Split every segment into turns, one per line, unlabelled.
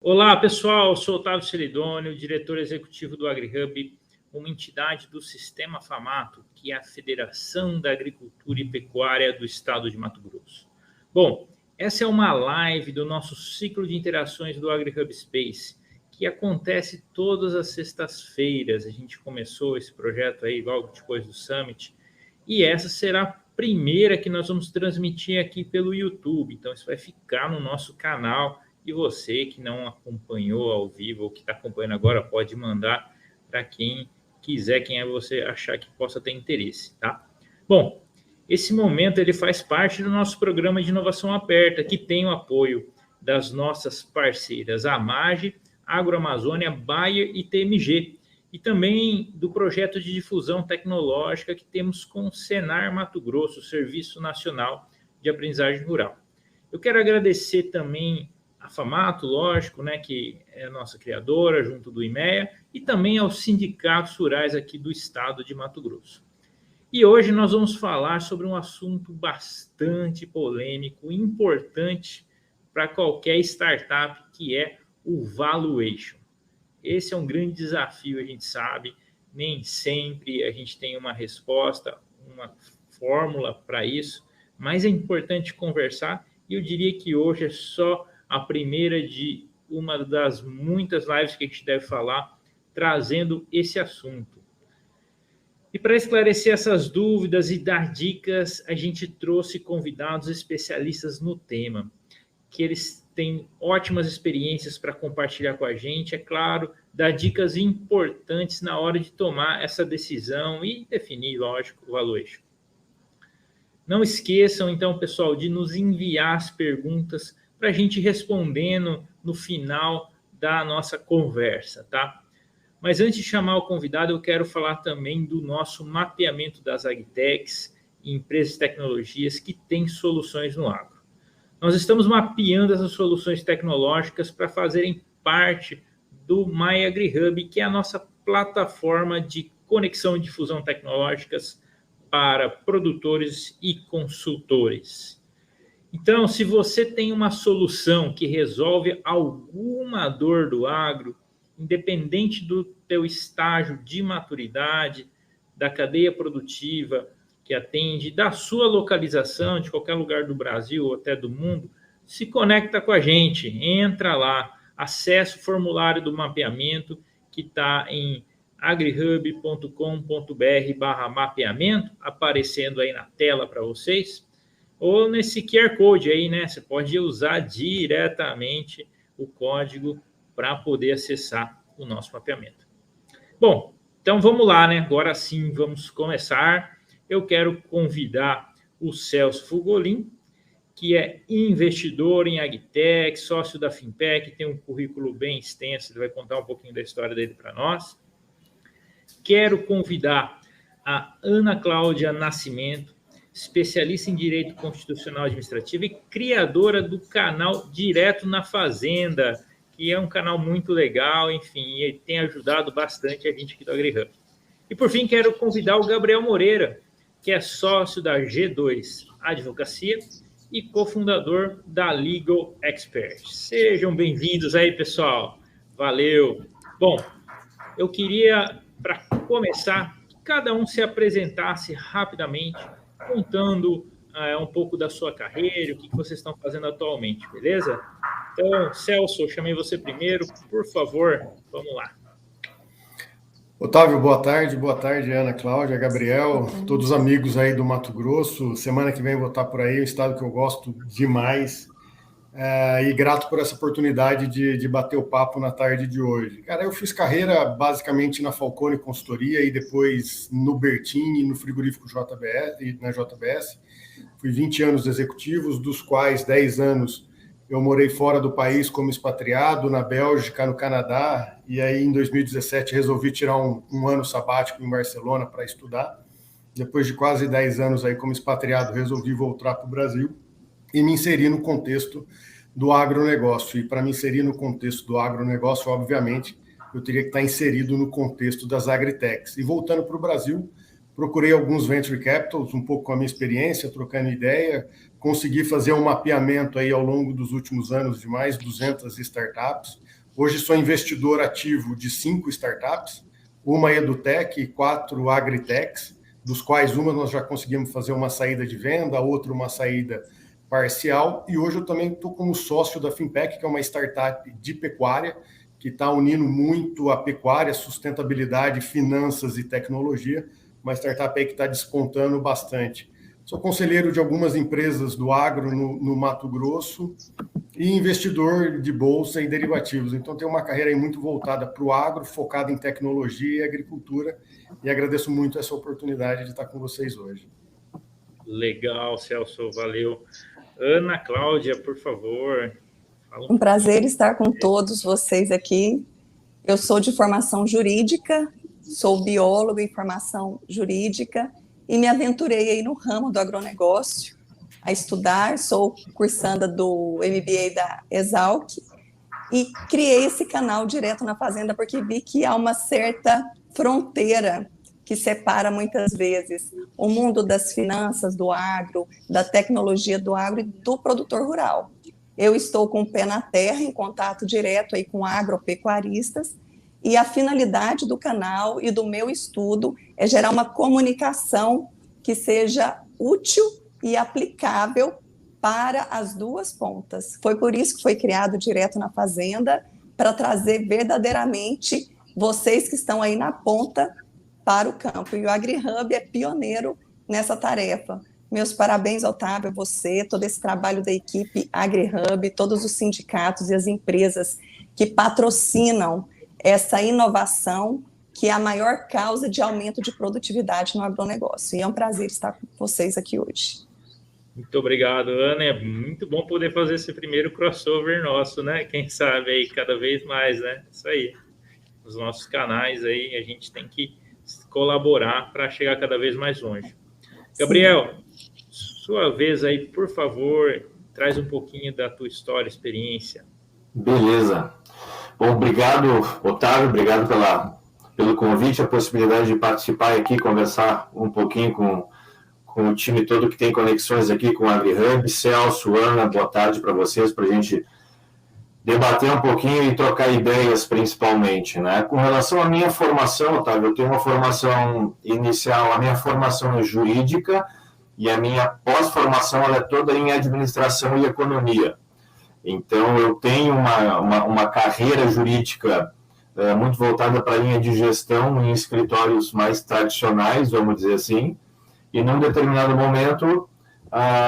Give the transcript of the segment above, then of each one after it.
Olá, pessoal. Sou Otávio Celidônio, diretor executivo do AgriHub, uma entidade do Sistema FAMATO, que é a Federação da Agricultura e Pecuária do Estado de Mato Grosso. Bom, essa é uma live do nosso ciclo de interações do AgriHub Space, que acontece todas as sextas-feiras. A gente começou esse projeto aí logo depois do Summit, e essa será a primeira que nós vamos transmitir aqui pelo YouTube. Então, isso vai ficar no nosso canal. E você que não acompanhou ao vivo ou que está acompanhando agora, pode mandar para quem quiser, quem é você achar que possa ter interesse, tá? Bom, esse momento ele faz parte do nosso programa de inovação aberta, que tem o apoio das nossas parceiras AMAGE, Agroamazônia, Bayer e TMG, e também do projeto de difusão tecnológica que temos com o Senar Mato Grosso, Serviço Nacional de Aprendizagem Rural. Eu quero agradecer também a FAMATO, lógico, né, que é a nossa criadora, junto do IMEA, e também aos sindicatos rurais aqui do estado de Mato Grosso. E hoje nós vamos falar sobre um assunto bastante polêmico, importante para qualquer startup, que é o valuation. Esse é um grande desafio, a gente sabe, nem sempre a gente tem uma resposta, uma fórmula para isso, mas é importante conversar, e eu diria que hoje é só a primeira de uma das muitas lives que a gente deve falar, trazendo esse assunto. E para esclarecer essas dúvidas e dar dicas, a gente trouxe convidados especialistas no tema, que eles têm ótimas experiências para compartilhar com a gente, é claro, dar dicas importantes na hora de tomar essa decisão e definir, lógico, o valuation. Não esqueçam, então, pessoal, de nos enviar as perguntas para a gente respondendo no final da nossa conversa, tá? Mas antes de chamar o convidado, eu quero falar também do nosso mapeamento das agtechs e empresas de tecnologias que têm soluções no agro. Nós estamos mapeando essas soluções tecnológicas para fazerem parte do MyAgriHub, que é a nossa plataforma de conexão e difusão tecnológicas para produtores e consultores. Então, se você tem uma solução que resolve alguma dor do agro, independente do teu estágio de maturidade, da cadeia produtiva que atende, da sua localização, de qualquer lugar do Brasil ou até do mundo, se conecta com a gente, entra lá, acessa o formulário do mapeamento que está em agrihub.com.br/mapeamento, aparecendo aí na tela para vocês, ou nesse QR Code aí, né? Você pode usar diretamente o código para poder acessar o nosso mapeamento. Bom, então vamos lá, né? Agora sim, vamos começar. Eu quero convidar o Celso Fugolin, que é investidor em agtech, sócio da Finpec, tem um currículo bem extenso, ele vai contar um pouquinho da história dele para nós. Quero convidar a Ana Cláudia Nascimento, especialista em Direito Constitucional Administrativo e criadora do canal Direto na Fazenda, que é um canal muito legal, enfim, e tem ajudado bastante a gente aqui do AgriHub. E, por fim, quero convidar o Gabriel Moreira, que é sócio da G2 Advocacia e cofundador da Legal Expert. Sejam bem-vindos aí, pessoal. Valeu. Bom, eu queria, para começar, que cada um se apresentasse rapidamente, contando um pouco da sua carreira, o que vocês estão fazendo atualmente, beleza? Então, Celso, eu chamei você primeiro, por favor, vamos lá.
Otávio, boa tarde, Ana Cláudia, Gabriel, todos os amigos aí do Mato Grosso. Semana que vem eu vou estar por aí, um estado que eu gosto demais, e grato por essa oportunidade de bater o papo na tarde de hoje. Cara, eu fiz carreira basicamente na Falcone Consultoria e depois no Bertini, no frigorífico JBS, na JBS. Fui 20 anos executivos, dos quais 10 anos eu morei fora do país como expatriado, na Bélgica, no Canadá, e aí em 2017 resolvi tirar um ano sabático em Barcelona para estudar. Depois de quase 10 anos aí como expatriado, resolvi voltar para o Brasil e me inserir no contexto do agronegócio. E para me inserir no contexto do agronegócio, obviamente, eu teria que estar inserido no contexto das agritechs. E voltando para o Brasil, procurei alguns venture capitals, um pouco com a minha experiência, trocando ideia, consegui fazer um mapeamento aí ao longo dos últimos anos de mais de 200 startups. Hoje sou investidor ativo de 5 startups, uma EduTech e 4 Agritechs, dos quais uma nós já conseguimos fazer uma saída de venda, a outra uma saída parcial, e hoje eu também estou como sócio da Finpec, que é uma startup de pecuária, que está unindo muito a pecuária, sustentabilidade, finanças e tecnologia, uma startup aí que está despontando bastante. Sou conselheiro de algumas empresas do agro no Mato Grosso e investidor de bolsa e derivativos. Então, tenho uma carreira aí muito voltada para o agro, focada em tecnologia e agricultura, e agradeço muito essa oportunidade de estar com vocês hoje.
Legal, Celso, valeu. Ana Cláudia, por favor.
Um prazer estar com todos vocês aqui. Eu sou de formação jurídica, sou biólogo em formação jurídica e me aventurei aí no ramo do agronegócio a estudar, sou cursanda do MBA da Exalc e criei esse canal Direto na Fazenda porque vi que há uma certa fronteira que separa muitas vezes o mundo das finanças do agro, da tecnologia do agro e do produtor rural. Eu estou com o pé na terra, em contato direto aí com agropecuaristas, e a finalidade do canal e do meu estudo é gerar uma comunicação que seja útil e aplicável para as duas pontas. Foi por isso que foi criado Direto na Fazenda, para trazer verdadeiramente vocês que estão aí na ponta para o campo. E o AgriHub é pioneiro nessa tarefa. Meus parabéns, Otávio, a você, todo esse trabalho da equipe AgriHub, todos os sindicatos e as empresas que patrocinam essa inovação, que é a maior causa de aumento de produtividade no agronegócio. E é um prazer estar com vocês aqui hoje.
Muito obrigado, Ana. É muito bom poder fazer esse primeiro crossover nosso, né? Quem sabe aí cada vez mais, né? Isso aí. Os nossos canais aí, a gente tem que colaborar para chegar cada vez mais longe. Gabriel, sua vez aí, por favor, traz um pouquinho da tua história, experiência.
Beleza. Bom, obrigado, Otávio, obrigado pelo convite, a possibilidade de participar aqui, conversar um pouquinho com o time todo que tem conexões aqui com a AgriHub. Celso, Ana, boa tarde para vocês, para a gente debater um pouquinho e trocar ideias, principalmente, né? Com relação à minha formação, Otávio, eu tenho uma formação inicial, a minha formação é jurídica e a minha pós-formação ela é toda em administração e economia. Então, eu tenho uma carreira jurídica muito voltada para a linha de gestão em escritórios mais tradicionais, vamos dizer assim, e num determinado momento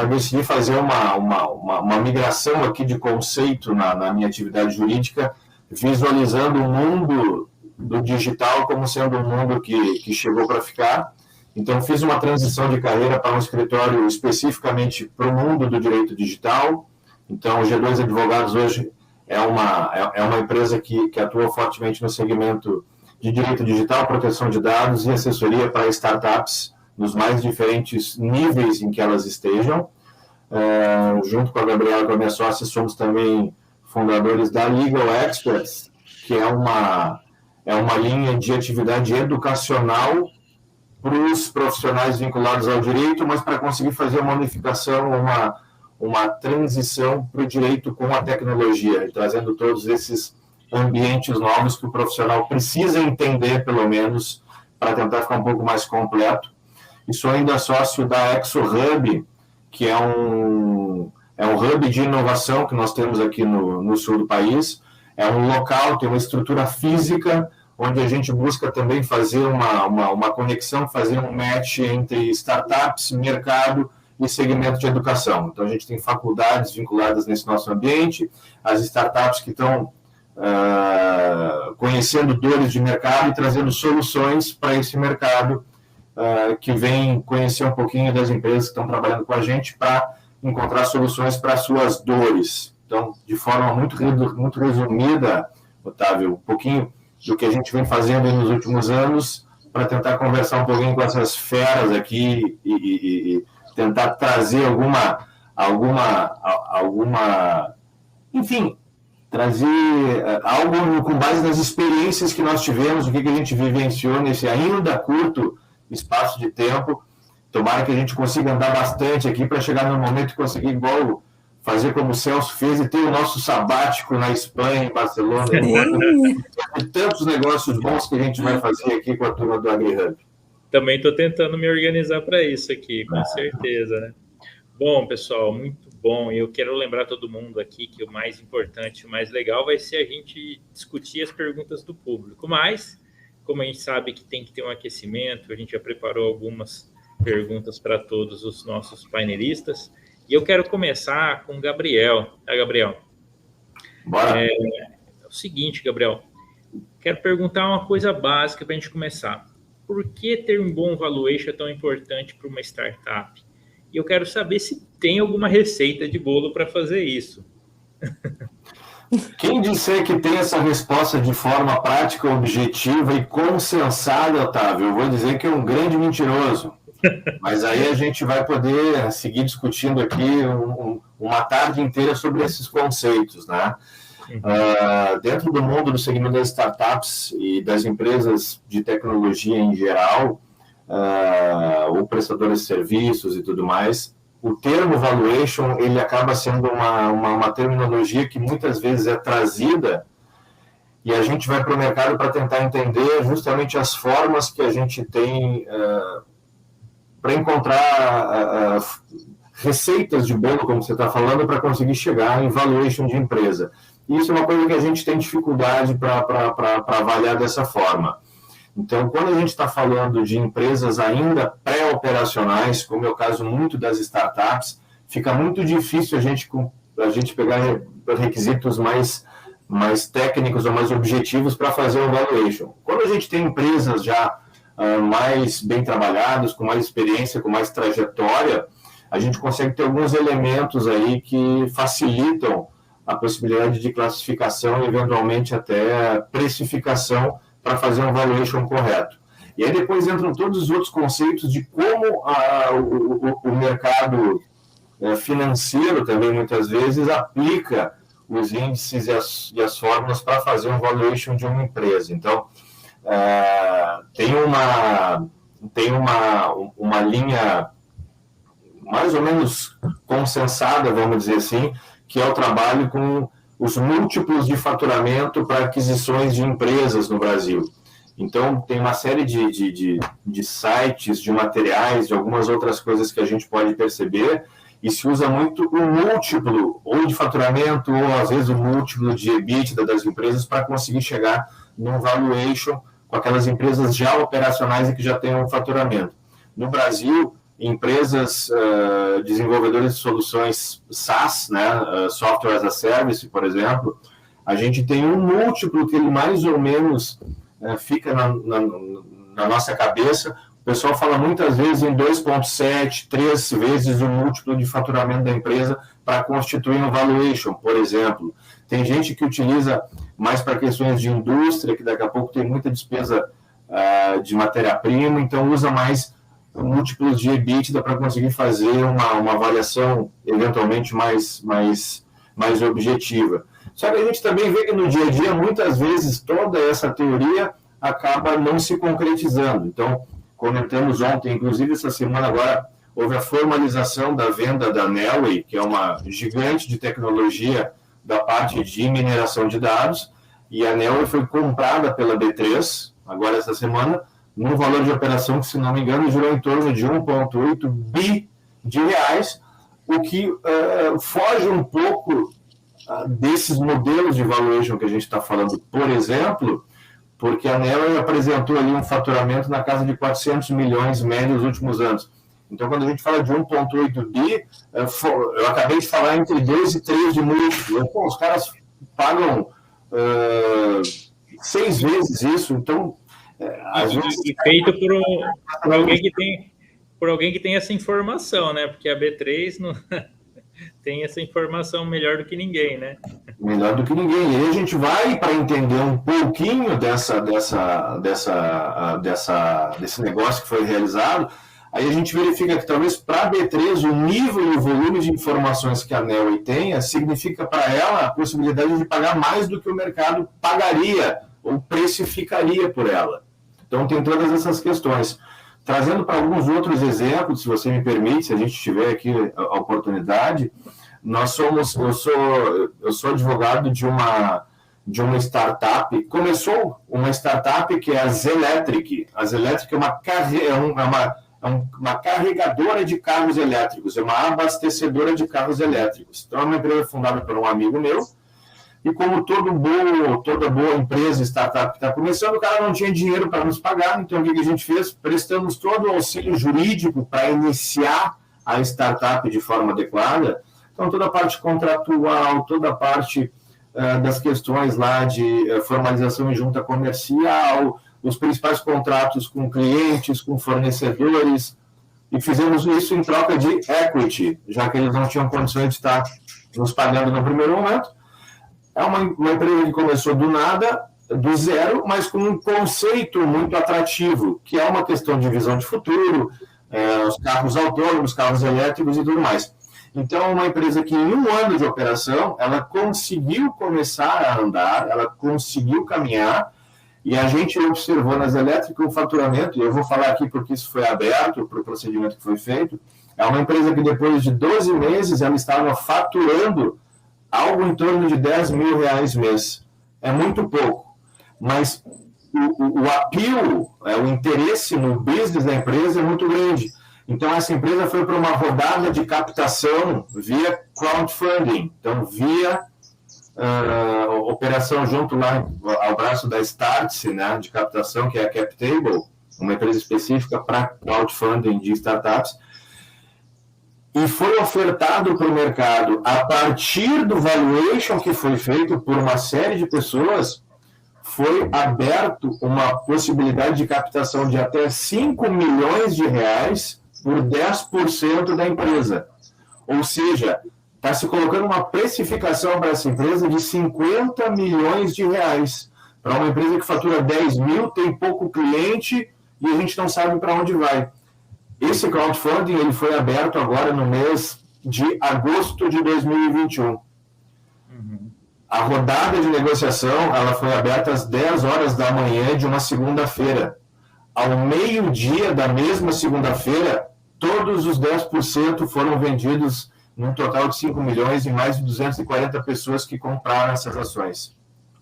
decidi fazer uma migração aqui de conceito na minha atividade jurídica, visualizando o mundo do digital como sendo um mundo que chegou para ficar. Então, fiz uma transição de carreira para um escritório especificamente para o mundo do direito digital. Então, o G2 Advogados hoje é uma empresa que atua fortemente no segmento de direito digital, proteção de dados e assessoria para startups nos mais diferentes níveis em que elas estejam. Junto com a Gabriela, com a minha sócia, somos também fundadores da Legal Experts, que é uma linha de atividade educacional para os profissionais vinculados ao direito, mas para conseguir fazer uma unificação, uma transição para o direito com a tecnologia, e trazendo todos esses ambientes novos que o profissional precisa entender, pelo menos, para tentar ficar um pouco mais completo. E sou ainda sócio da ExoHub, que é um hub de inovação que nós temos aqui no sul do país. É um local, tem uma estrutura física, onde a gente busca também fazer uma conexão, fazer um match entre startups, mercado e segmento de educação. Então, a gente tem faculdades vinculadas nesse nosso ambiente, as startups que estão conhecendo dores de mercado e trazendo soluções para esse mercado, que vem conhecer um pouquinho das empresas que estão trabalhando com a gente para encontrar soluções para as suas dores. Então, de forma muito resumida, Otávio, um pouquinho do que a gente vem fazendo nos últimos anos para tentar conversar um pouquinho com essas feras aqui e tentar trazer enfim, trazer algo com base nas experiências que nós tivemos, o que a gente vivenciou nesse ainda curto espaço de tempo. Tomara que a gente consiga andar bastante aqui para chegar no momento e conseguir igual fazer como o Celso fez e ter o nosso sabático na Espanha, em Barcelona. E tantos negócios bons que a gente vai fazer aqui com a turma do AgriHub.
Também estou tentando me organizar para isso aqui, com certeza, né? Bom, pessoal, muito bom. E eu quero lembrar todo mundo aqui que o mais importante, o mais legal vai ser a gente discutir as perguntas do público. Mas, como a gente sabe que tem que ter um aquecimento, a gente já preparou algumas perguntas para todos os nossos painelistas. E eu quero começar com o Gabriel. Tá, Gabriel?
Bora.
É o seguinte, Gabriel. Quero perguntar uma coisa básica para a gente começar. Por que ter um bom valuation é tão importante para uma startup? E eu quero saber se tem alguma receita de bolo para fazer isso.
Quem disser que tem essa resposta de forma prática, objetiva e consensada, Otávio, eu vou dizer que é um grande mentiroso. Mas aí a gente vai poder seguir discutindo aqui uma tarde inteira sobre esses conceitos, né? Dentro do mundo do segmento das startups e das empresas de tecnologia em geral, ou prestadores de serviços e tudo mais, o termo valuation ele acaba sendo uma terminologia que muitas vezes é trazida e a gente vai para o mercado para tentar entender justamente as formas que a gente tem para encontrar receitas de bolo, como você está falando, para conseguir chegar em valuation de empresa. Isso é uma coisa que a gente tem dificuldade para avaliar dessa forma. Então, quando a gente está falando de empresas ainda pré-operacionais, como é o caso muito das startups, fica muito difícil a gente pegar requisitos mais técnicos ou mais objetivos para fazer o valuation. Quando a gente tem empresas já mais bem trabalhadas, com mais experiência, com mais trajetória, a gente consegue ter alguns elementos aí que facilitam a possibilidade de classificação e, eventualmente, até precificação para fazer um valuation correto. E aí depois entram todos os outros conceitos de como o mercado financeiro também, muitas vezes, aplica os índices e as fórmulas para fazer um valuation de uma empresa. Então, tem uma linha mais ou menos consensada, vamos dizer assim, que é o trabalho com os múltiplos de faturamento para aquisições de empresas no Brasil. Então, tem uma série de sites, de materiais, de algumas outras coisas que a gente pode perceber, e se usa muito o múltiplo, ou de faturamento, ou às vezes o múltiplo de EBITDA das empresas para conseguir chegar num valuation com aquelas empresas já operacionais e que já têm um faturamento. No Brasil, empresas desenvolvedoras de soluções SaaS, né, Software as a Service, por exemplo, a gente tem um múltiplo que ele mais ou menos fica na nossa cabeça. O pessoal fala muitas vezes em 2,7, 3 vezes o múltiplo de faturamento da empresa para constituir um valuation, por exemplo. Tem gente que utiliza mais para questões de indústria, que daqui a pouco tem muita despesa de matéria-prima, então usa mais múltiplos de EBITDA para conseguir fazer uma avaliação eventualmente mais objetiva. Só que a gente também vê que no dia a dia, muitas vezes, toda essa teoria acaba não se concretizando. Então, comentamos ontem, inclusive essa semana agora, houve a formalização da venda da Nelway, que é uma gigante de tecnologia da parte de mineração de dados, e a Nelway foi comprada pela B3, agora essa semana, num valor de operação que, se não me engano, girou em torno de 1,8 bi de reais, o que foge um pouco desses modelos de valuation que a gente está falando, por exemplo, porque a Nelway apresentou ali um faturamento na casa de 400 milhões médio nos últimos anos. Então, quando a gente fala de 1,8 bi, eu acabei de falar entre 2 e 3 de múltiplo. Então, os caras pagam 6 vezes isso, então...
Às vezes... E feito por alguém que tem essa informação, né? Porque a B3 não tem essa informação melhor do que ninguém, né?
Melhor do que ninguém. E aí a gente vai para entender um pouquinho desse negócio que foi realizado, aí a gente verifica que talvez para a B3 o nível e o volume de informações que a Nelway tenha significa para ela a possibilidade de pagar mais do que o mercado pagaria ou precificaria por ela. Então, tem todas essas questões. trazendo para alguns outros exemplos, se você me permite, se a gente tiver aqui a oportunidade, eu sou advogado de uma startup. Começou uma startup que é a Zelectric. A Zelectric é uma carregadora de carros elétricos, é uma abastecedora de carros elétricos. Então, é uma empresa fundada por um amigo meu, e como toda boa empresa, startup que está começando, o cara não tinha dinheiro para nos pagar, então o que a gente fez? Prestamos todo o auxílio jurídico para iniciar a startup de forma adequada. Então, toda a parte contratual, toda a parte das questões lá de formalização e junta comercial, os principais contratos com clientes, com fornecedores, e fizemos isso em troca de equity, já que eles não tinham condições de estar nos pagando no primeiro momento. É uma empresa que começou do nada, do zero, mas com um conceito muito atrativo, que é uma questão de visão de futuro, os carros autônomos, carros elétricos e tudo mais. Então, é uma empresa que, em um ano de operação, ela conseguiu começar a andar, ela conseguiu caminhar, e a gente observou nas elétricas um faturamento, e eu vou falar aqui porque isso foi aberto para o procedimento que foi feito, é uma empresa que, depois de 12 meses, ela estava faturando algo em torno de R$10 mil mês. É muito pouco, mas o appeal, o interesse no business da empresa é muito grande. Então, essa empresa foi para uma rodada de captação via crowdfunding, então via operação junto lá ao braço da Startse, né, de captação, que é a CapTable, uma empresa específica para crowdfunding de startups, e foi ofertado para o mercado, a partir do valuation que foi feito por uma série de pessoas, foi aberto uma possibilidade de captação de até R$5 milhões por 10% da empresa. Ou seja, está se colocando uma precificação para essa empresa de R$50 milhões. Para uma empresa que fatura 10 mil, tem pouco cliente e a gente não sabe para onde vai. Esse crowdfunding ele foi aberto agora no mês de agosto de 2021. A rodada de negociação ela foi aberta às 10 horas da manhã de uma segunda-feira. Ao meio-dia da mesma segunda-feira, todos os 10% foram vendidos num total de 5 milhões e mais de 240 pessoas que compraram essas ações.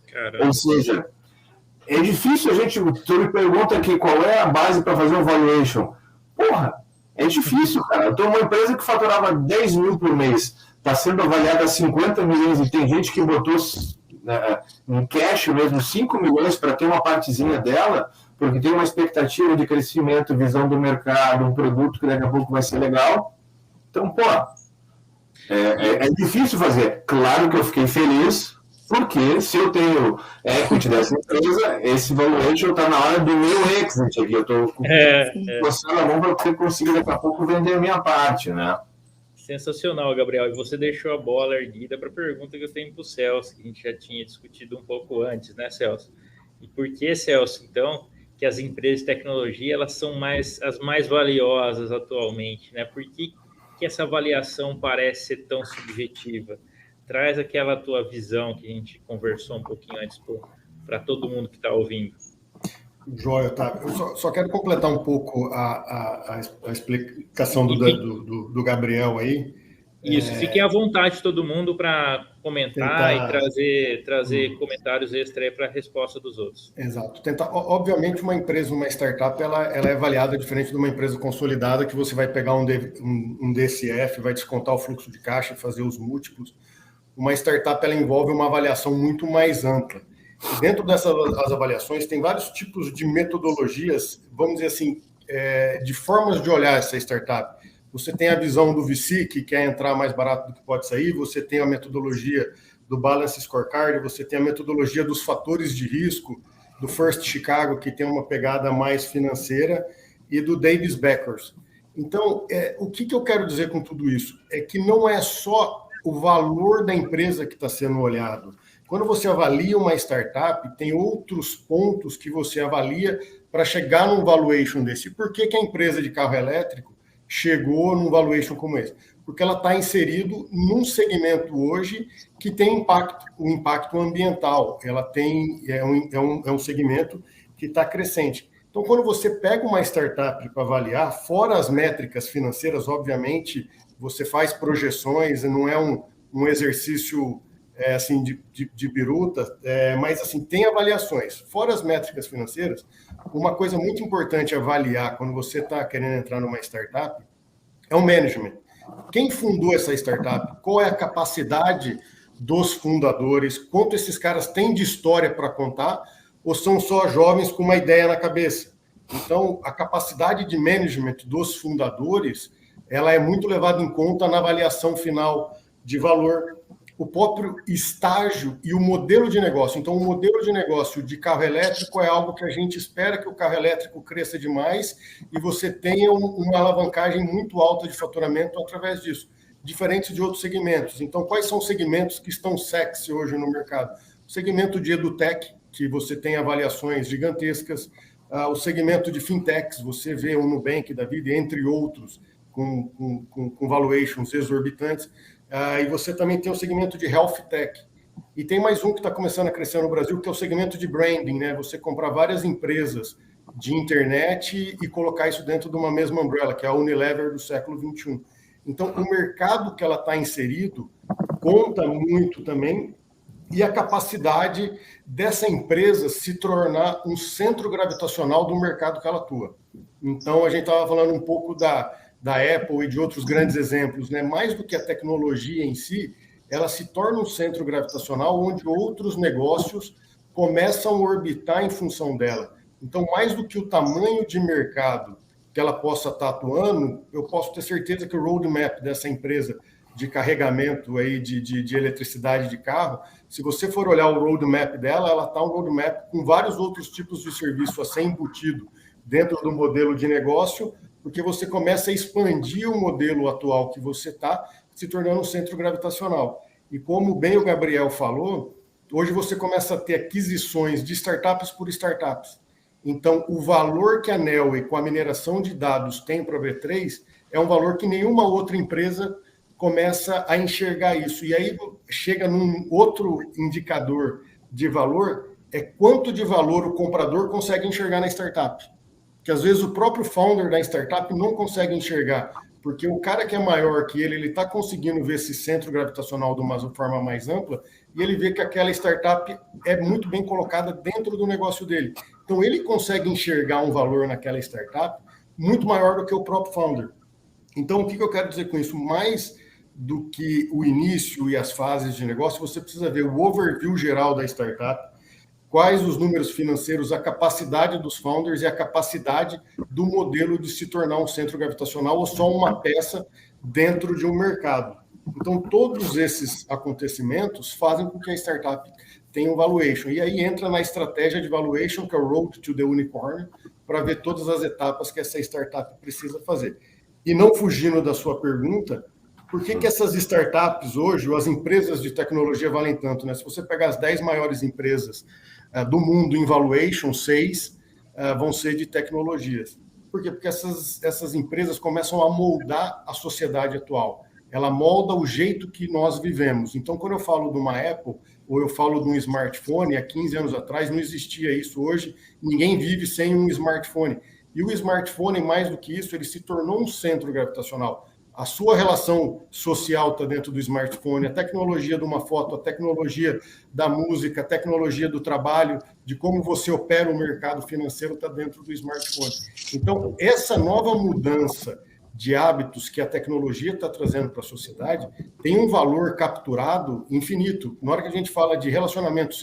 Caramba. Ou seja, é difícil a gente... Tu me pergunta aqui qual é a base para fazer um valuation. Porra, é difícil, cara. Eu tenho uma empresa que faturava 10 mil por mês, está sendo avaliada a 50 milhões e tem gente que botou em cash mesmo 5 milhões para ter uma partezinha dela, porque tem uma expectativa de crescimento, visão do mercado, um produto que daqui a pouco vai ser legal. Então, pô, é difícil fazer. Claro que eu fiquei feliz, porque se eu tenho equity dessa empresa, esse valuation está na hora do meu exit aqui. Eu estou coçando a mão para eu conseguir daqui a pouco vender a minha parte, né?
Sensacional, Gabriel. E você deixou a bola erguida para a pergunta que eu tenho para o Celso, que a gente já tinha discutido um pouco antes, né, Celso? E por que, Celso, então, que as empresas de tecnologia elas são as mais valiosas atualmente, né? Por que essa avaliação parece ser tão subjetiva? Traz aquela tua visão que a gente conversou um pouquinho antes para todo mundo que está ouvindo.
Joia, tá. Eu só quero completar um pouco a explicação do Gabriel aí.
Isso, fiquem à vontade todo mundo para comentar e trazer comentários extra aí para a resposta dos outros.
Exato. Obviamente, uma empresa, uma startup, ela é avaliada diferente de uma empresa consolidada, que você vai pegar um DCF, vai descontar o fluxo de caixa, fazer os múltiplos. Uma startup ela envolve uma avaliação muito mais ampla. Dentro dessas avaliações, tem vários tipos de metodologias, vamos dizer assim, de formas de olhar essa startup. Você tem a visão do VC, que quer entrar mais barato do que pode sair, você tem a metodologia do Balance Scorecard, você tem a metodologia dos fatores de risco, do First Chicago, que tem uma pegada mais financeira, e do Davis Beckers. Então, o que eu quero dizer com tudo isso? É que não é só o valor da empresa que está sendo olhado. Quando você avalia uma startup, tem outros pontos que você avalia para chegar num valuation desse. Por que a empresa de carro elétrico chegou num valuation como esse? Porque ela está inserido num segmento hoje que tem um impacto ambiental. Ela tem um segmento que está crescente. Então, quando você pega uma startup para avaliar, fora as métricas financeiras, obviamente, você faz projeções, não é um exercício assim de biruta, mas assim, tem avaliações. Fora as métricas financeiras, uma coisa muito importante avaliar quando você está querendo entrar numa startup é o management. Quem fundou essa startup? Qual é a capacidade dos fundadores? Quanto esses caras têm de história para contar? Ou são só jovens com uma ideia na cabeça? Então, a capacidade de management dos fundadores, ela é muito levada em conta na avaliação final de valor, o próprio estágio e o modelo de negócio. Então, o modelo de negócio de carro elétrico é algo que a gente espera que o carro elétrico cresça demais e você tenha uma alavancagem muito alta de faturamento através disso, diferente de outros segmentos. Então, quais são os segmentos que estão sexy hoje no mercado? O segmento de edutech, que você tem avaliações gigantescas, o segmento de fintechs, você vê o Nubank da vida, entre outros, com valuations exorbitantes. E você também tem o segmento de health tech. E tem mais um que está começando a crescer no Brasil, que é o segmento de branding, né? Você comprar várias empresas de internet e colocar isso dentro de uma mesma umbrella, que é a Unilever do século XXI. Então, o mercado que ela está inserido conta muito também, e a capacidade dessa empresa se tornar um centro gravitacional do mercado que ela atua. Então, a gente estava falando um pouco da Apple e de outros grandes exemplos, né? Mais do que a tecnologia em si, ela se torna um centro gravitacional onde outros negócios começam a orbitar em função dela. Então, mais do que o tamanho de mercado que ela possa estar atuando, eu posso ter certeza que o roadmap dessa empresa de carregamento aí de eletricidade de carro, se você for olhar o roadmap dela, ela está um roadmap com vários outros tipos de serviço a ser embutido dentro do modelo de negócio, porque você começa a expandir o modelo atual que você está, se tornando um centro gravitacional. E como bem o Gabriel falou, hoje você começa a ter aquisições de startups por startups. Então, o valor que a Neoway, com a mineração de dados, tem para a B3 é um valor que nenhuma outra empresa começa a enxergar isso. E aí chega num outro indicador de valor, é quanto de valor o comprador consegue enxergar na startup. Que às vezes o próprio founder da startup não consegue enxergar, porque o cara que é maior que ele está conseguindo ver esse centro gravitacional de uma forma mais ampla, e ele vê que aquela startup é muito bem colocada dentro do negócio dele. Então ele consegue enxergar um valor naquela startup muito maior do que o próprio founder. Então o que eu quero dizer com isso? Mais do que o início e as fases de negócio, você precisa ver o overview geral da startup, quais os números financeiros, a capacidade dos founders e a capacidade do modelo de se tornar um centro gravitacional ou só uma peça dentro de um mercado. Então, todos esses acontecimentos fazem com que a startup tenha um valuation. E aí entra na estratégia de valuation, que é o Road to the Unicorn, para ver todas as etapas que essa startup precisa fazer. E não fugindo da sua pergunta, por que essas startups hoje, ou as empresas de tecnologia valem tanto, né? Se você pegar as 10 maiores empresas do mundo em valuation, 6 vão ser de tecnologias. Por quê? Porque essas empresas começam a moldar a sociedade atual. Ela molda o jeito que nós vivemos. Então, quando eu falo de uma Apple, ou eu falo de um smartphone, há 15 anos atrás não existia isso. Hoje, ninguém vive sem um smartphone. E o smartphone, mais do que isso, ele se tornou um centro gravitacional. A sua relação social está dentro do smartphone, a tecnologia de uma foto, a tecnologia da música, a tecnologia do trabalho, de como você opera o mercado financeiro está dentro do smartphone. Então, essa nova mudança de hábitos que a tecnologia está trazendo para a sociedade tem um valor capturado infinito. Na hora que a gente fala de relacionamento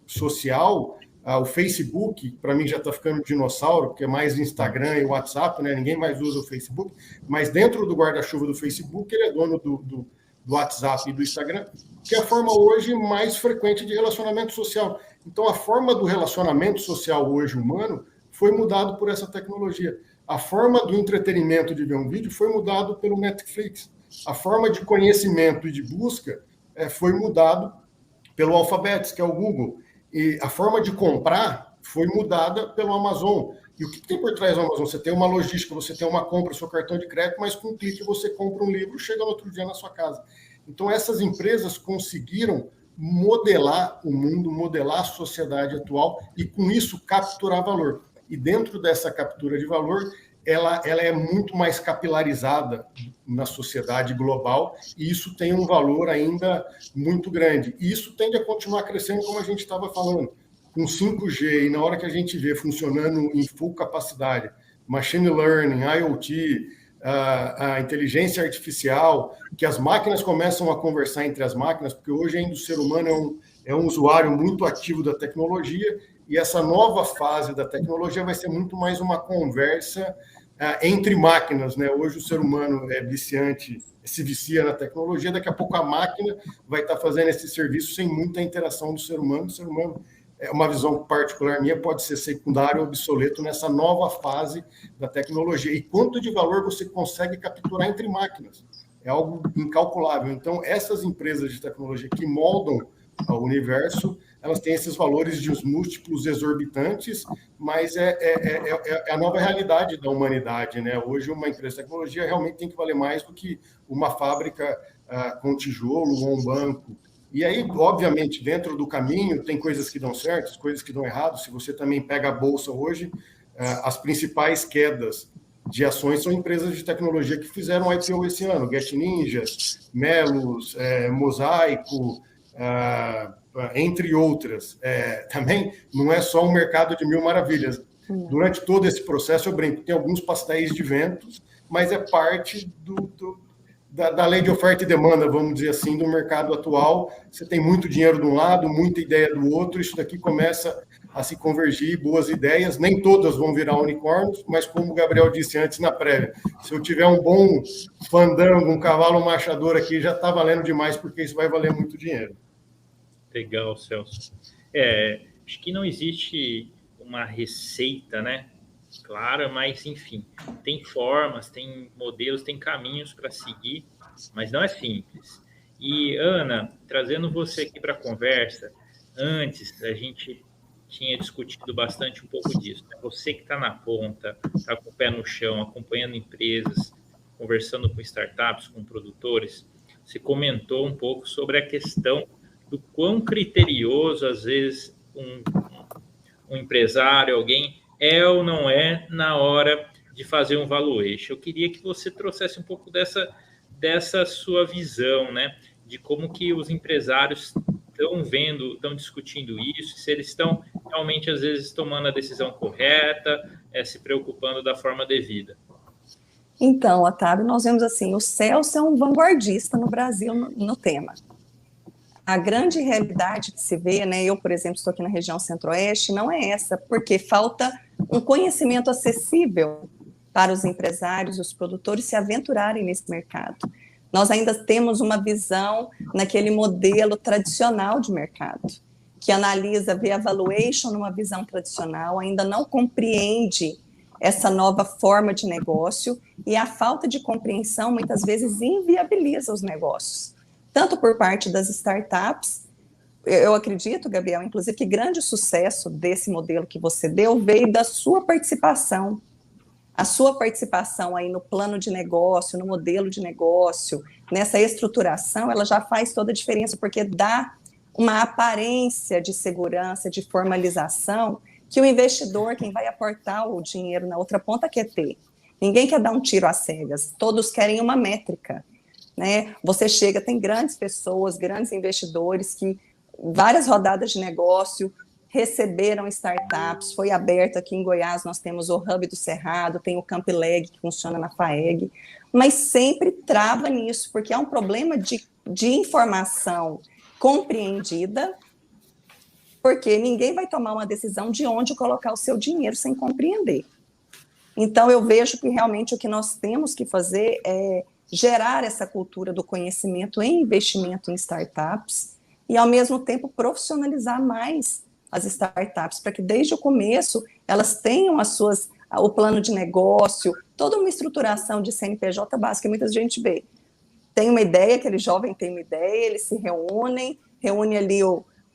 social, o Facebook, para mim, já está ficando dinossauro, porque é mais Instagram e WhatsApp, né? Ninguém mais usa o Facebook, mas dentro do guarda-chuva do Facebook, ele é dono do WhatsApp e do Instagram, que é a forma hoje mais frequente de relacionamento social. Então, a forma do relacionamento social hoje humano foi mudado por essa tecnologia. A forma do entretenimento de ver um vídeo foi mudado pelo Netflix. A forma de conhecimento e de busca foi mudado pelo Alphabet, que é o Google. E a forma de comprar foi mudada pelo Amazon. E o que tem por trás do Amazon? Você tem uma logística, você tem uma compra, seu cartão de crédito, mas com um clique você compra um livro, chega no outro dia na sua casa. Então, essas empresas conseguiram modelar o mundo, modelar a sociedade atual e, com isso, capturar valor. E dentro dessa captura de valor, ela é muito mais capilarizada na sociedade global e isso tem um valor ainda muito grande. E isso tende a continuar crescendo, como a gente estava falando, com 5G, e na hora que a gente vê funcionando em full capacidade, machine learning, IoT, a inteligência artificial, que as máquinas começam a conversar entre as máquinas, porque hoje ainda o ser humano é um usuário muito ativo da tecnologia, e essa nova fase da tecnologia vai ser muito mais uma conversa entre máquinas, né? Hoje o ser humano é viciante, se vicia na tecnologia, daqui a pouco a máquina vai estar fazendo esse serviço sem muita interação do ser humano. O ser humano, é uma visão particular minha, pode ser secundário ou obsoleto nessa nova fase da tecnologia. E quanto de valor você consegue capturar entre máquinas? É algo incalculável. Então, essas empresas de tecnologia que moldam o universo, elas têm esses valores de uns múltiplos exorbitantes, mas é a nova realidade da humanidade, né? Hoje, uma empresa de tecnologia realmente tem que valer mais do que uma fábrica com tijolo ou um banco. E aí, obviamente, dentro do caminho, tem coisas que dão certo, coisas que dão errado. Se você também pega a Bolsa hoje, as principais quedas de ações são empresas de tecnologia que fizeram IPO esse ano. Get Ninja, Melos, Mosaico, entre outras. Também não é só um mercado de mil maravilhas. Durante todo esse processo, eu brinco, tem alguns pastéis de ventos, mas é parte da lei de oferta e demanda, vamos dizer assim, do mercado atual. Você tem muito dinheiro de um lado, muita ideia do outro, isso daqui começa a se convergir, boas ideias, nem todas vão virar unicórnios, mas como o Gabriel disse antes na prévia, se eu tiver um bom fandango, um cavalo machador aqui, já está valendo demais, porque isso vai valer muito dinheiro.
Legal, Celso. Acho que não existe uma receita, né? Clara, mas enfim, tem formas, tem modelos, tem caminhos para seguir, mas não é simples. E Ana, trazendo você aqui para a conversa, antes a gente tinha discutido bastante um pouco disso, né? Você que está na ponta, está com o pé no chão, acompanhando empresas, conversando com startups, com produtores, você comentou um pouco sobre a questão do quão criterioso, às vezes, um empresário, alguém ou não é na hora de fazer um valuation. Eu queria que você trouxesse um pouco dessa sua visão, né? De como que os empresários estão discutindo isso, se eles estão realmente, às vezes, tomando a decisão correta, se preocupando da forma devida.
Então, Otávio, nós vemos assim, o Celso é um vanguardista no Brasil no tema. A grande realidade que se vê, né, eu, por exemplo, estou aqui na região centro-oeste, não é essa, porque falta um conhecimento acessível para os empresários, os produtores se aventurarem nesse mercado. Nós ainda temos uma visão naquele modelo tradicional de mercado, que analisa, vê a valuation numa visão tradicional, ainda não compreende essa nova forma de negócio, e a falta de compreensão muitas vezes inviabiliza os negócios, tanto por parte das startups. Eu acredito, Gabriel, inclusive, que grande sucesso desse modelo que você deu veio da sua participação. A sua participação aí no plano de negócio, no modelo de negócio, nessa estruturação, ela já faz toda a diferença, porque dá uma aparência de segurança, de formalização, que o investidor, quem vai aportar o dinheiro na outra ponta, quer ter. Ninguém quer dar um tiro às cegas, todos querem uma métrica, né? Você chega, tem grandes pessoas, grandes investidores que várias rodadas de negócio receberam startups, foi aberto aqui em Goiás, nós temos o Hub do Cerrado, tem o Campleg, que funciona na FAEG, mas sempre trava nisso, porque é um problema de informação compreendida, porque ninguém vai tomar uma decisão de onde colocar o seu dinheiro sem compreender. Então, eu vejo que realmente o que nós temos que fazer é gerar essa cultura do conhecimento em investimento em startups e, ao mesmo tempo, profissionalizar mais as startups, para que desde o começo elas tenham o plano de negócio, toda uma estruturação de CNPJ básica. Muita gente vê, tem uma ideia, aquele jovem tem uma ideia, eles se reúne ali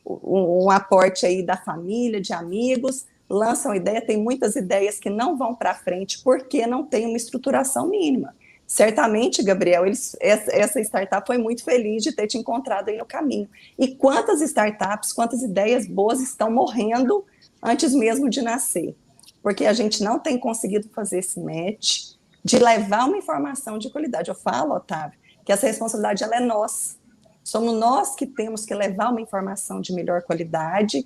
um aporte aí da família, de amigos, lançam ideia, tem muitas ideias que não vão para frente porque não tem uma estruturação mínima. Certamente, Gabriel, essa startup foi muito feliz de ter te encontrado aí no caminho. E quantas startups, quantas ideias boas estão morrendo antes mesmo de nascer? Porque a gente não tem conseguido fazer esse match de levar uma informação de qualidade. Eu falo, Otávio, que essa responsabilidade ela é nossa. Somos nós que temos que levar uma informação de melhor qualidade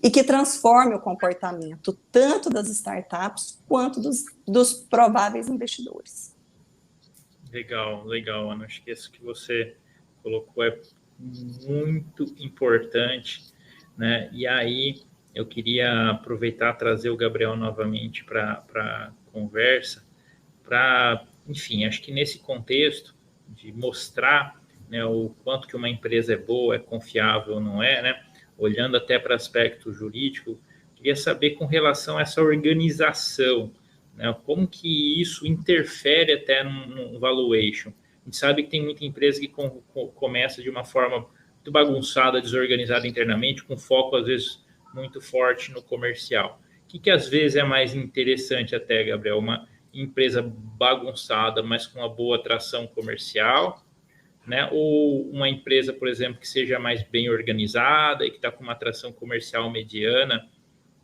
e que transforme o comportamento tanto das startups quanto dos prováveis investidores.
Legal, Ana. Acho que isso que você colocou é muito importante, né? E aí eu queria aproveitar, trazer o Gabriel novamente para a conversa, enfim, acho que nesse contexto de mostrar, né, o quanto que uma empresa é boa, é confiável ou não é, né? Olhando até para aspecto jurídico, queria saber com relação a essa organização, né, como que isso interfere até no valuation. A gente sabe que tem muita empresa que começa de uma forma muito bagunçada, desorganizada internamente, com foco, às vezes, muito forte no comercial. O que às vezes é mais interessante até, Gabriel? Uma empresa bagunçada, mas com uma boa atração comercial, né? Ou uma empresa, por exemplo, que seja mais bem organizada e que está com uma atração comercial mediana?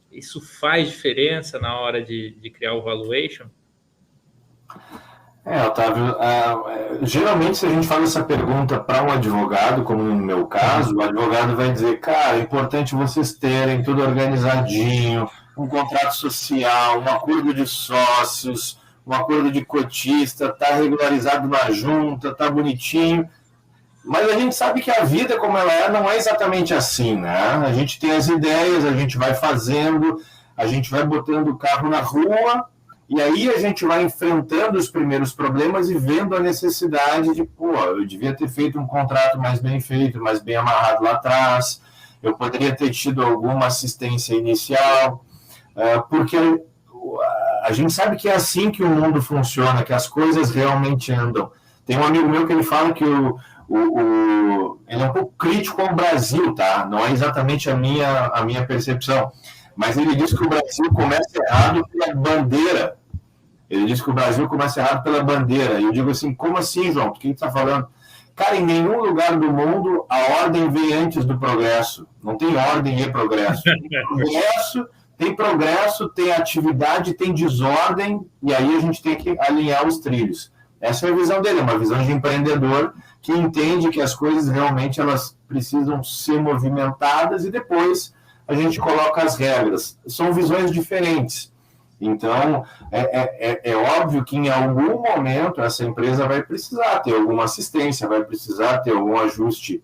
Isso faz diferença na hora de criar o valuation?
Otávio, geralmente se a gente faz essa pergunta para um advogado, como no meu caso, o advogado vai dizer, cara, é importante vocês terem tudo organizadinho, um contrato social, um acordo de sócios, um acordo de cotista, tá regularizado na junta, tá bonitinho. Mas a gente sabe que a vida como ela é não é exatamente assim, né? A gente tem as ideias, a gente vai fazendo, a gente vai botando o carro na rua, e aí a gente vai enfrentando os primeiros problemas e vendo a necessidade de, eu devia ter feito um contrato mais bem feito, mais bem amarrado lá atrás, eu poderia ter tido alguma assistência inicial, porque a gente sabe que é assim que o mundo funciona, que as coisas realmente andam. Tem um amigo meu que ele fala que ele é um pouco crítico ao Brasil, tá? Não é exatamente a minha percepção, mas ele diz que o Brasil começa errado pela bandeira. Ele diz que o Brasil começa errado pela bandeira. E eu digo assim, como assim, João? O que está falando? Cara, em nenhum lugar do mundo a ordem vem antes do progresso. Não tem ordem e progresso. Tem progresso, tem atividade, tem desordem, e aí a gente tem que alinhar os trilhos. Essa é a visão dele, é uma visão de empreendedor que entende que as coisas realmente elas precisam ser movimentadas e depois a gente coloca as regras. São visões diferentes. Então, é óbvio que em algum momento essa empresa vai precisar ter alguma assistência, vai precisar ter algum ajuste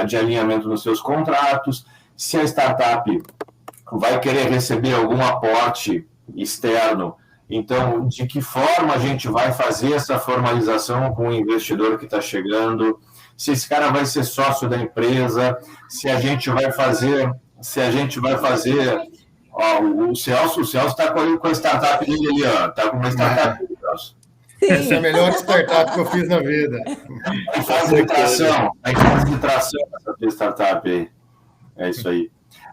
de alinhamento nos seus contratos. Se a startup vai querer receber algum aporte externo, então, de que forma a gente vai fazer essa formalização com o investidor que está chegando, se esse cara vai ser sócio da empresa, se a gente vai fazer, o Celso está com a startup dele ali, está com uma startup dele, Celso.
Essa é a melhor startup que eu fiz na vida.
Em fase de tração essa startup aí. É isso aí.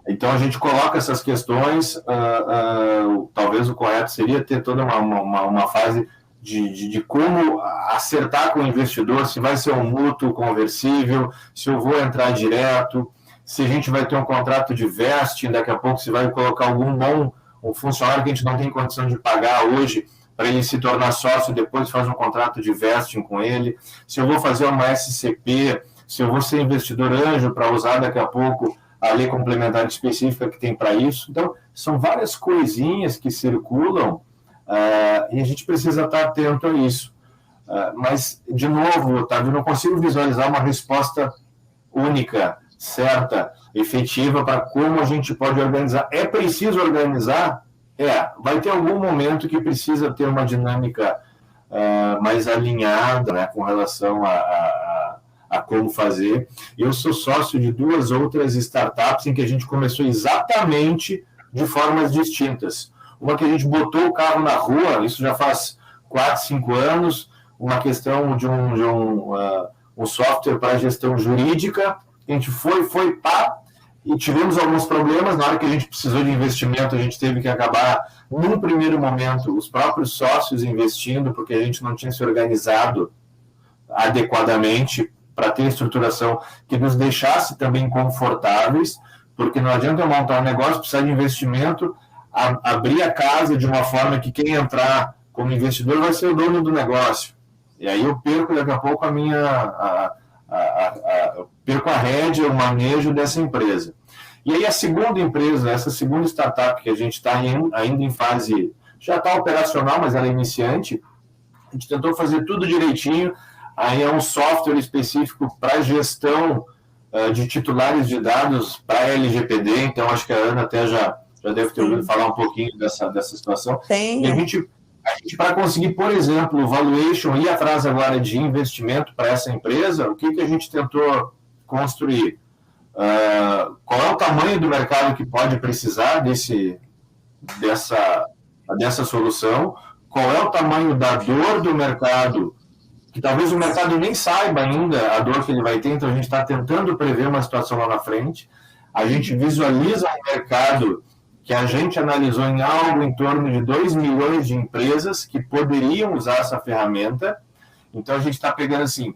Então, a gente coloca essas questões, talvez o correto seria ter toda uma fase de como acertar com o investidor, se vai ser um mútuo conversível, se eu vou entrar direto, se a gente vai ter um contrato de vesting, daqui a pouco se vai colocar um funcionário que a gente não tem condição de pagar hoje, para ele se tornar sócio, depois faz um contrato de vesting com ele, se eu vou fazer uma SCP, se eu vou ser investidor anjo para usar daqui a pouco a lei complementar específica que tem para isso. Então, são várias coisinhas que circulam e a gente precisa estar atento a isso. Mas, de novo, Otávio, eu não consigo visualizar uma resposta única, certa, efetiva para como a gente pode organizar. É preciso organizar? Vai ter algum momento que precisa ter uma dinâmica mais alinhada, né, com relação a como fazer. Eu sou sócio de 2 outras startups em que a gente começou exatamente de formas distintas. Uma que a gente botou o carro na rua, isso já faz 4, 5 anos, uma questão de um software para gestão jurídica, a gente foi, E tivemos alguns problemas. Na hora que a gente precisou de investimento, a gente teve que acabar, num primeiro momento, os próprios sócios investindo, porque a gente não tinha se organizado adequadamente para ter estruturação que nos deixasse também confortáveis, porque não adianta eu montar um negócio, precisar de investimento, abrir a casa de uma forma que quem entrar como investidor vai ser o dono do negócio. E aí eu perco daqui a pouco perco a rédea, o manejo dessa empresa. E aí a segunda empresa, essa segunda startup que a gente está ainda em fase, já está operacional, mas ela é iniciante, a gente tentou fazer tudo direitinho, aí é um software específico para gestão de titulares de dados para LGPD, então acho que a Ana até já deve ter ouvido falar um pouquinho dessa situação.
Tem.
E a gente para conseguir, por exemplo, o valuation, ir atrás agora de investimento para essa empresa, o que a gente tentou construir? Qual é o tamanho do mercado que pode precisar dessa solução? Qual é o tamanho da dor do mercado, que talvez o mercado nem saiba ainda a dor que ele vai ter, então a gente está tentando prever uma situação lá na frente. A gente visualiza um mercado que a gente analisou em algo em torno de 2 milhões de empresas que poderiam usar essa ferramenta. Então, a gente está pegando assim,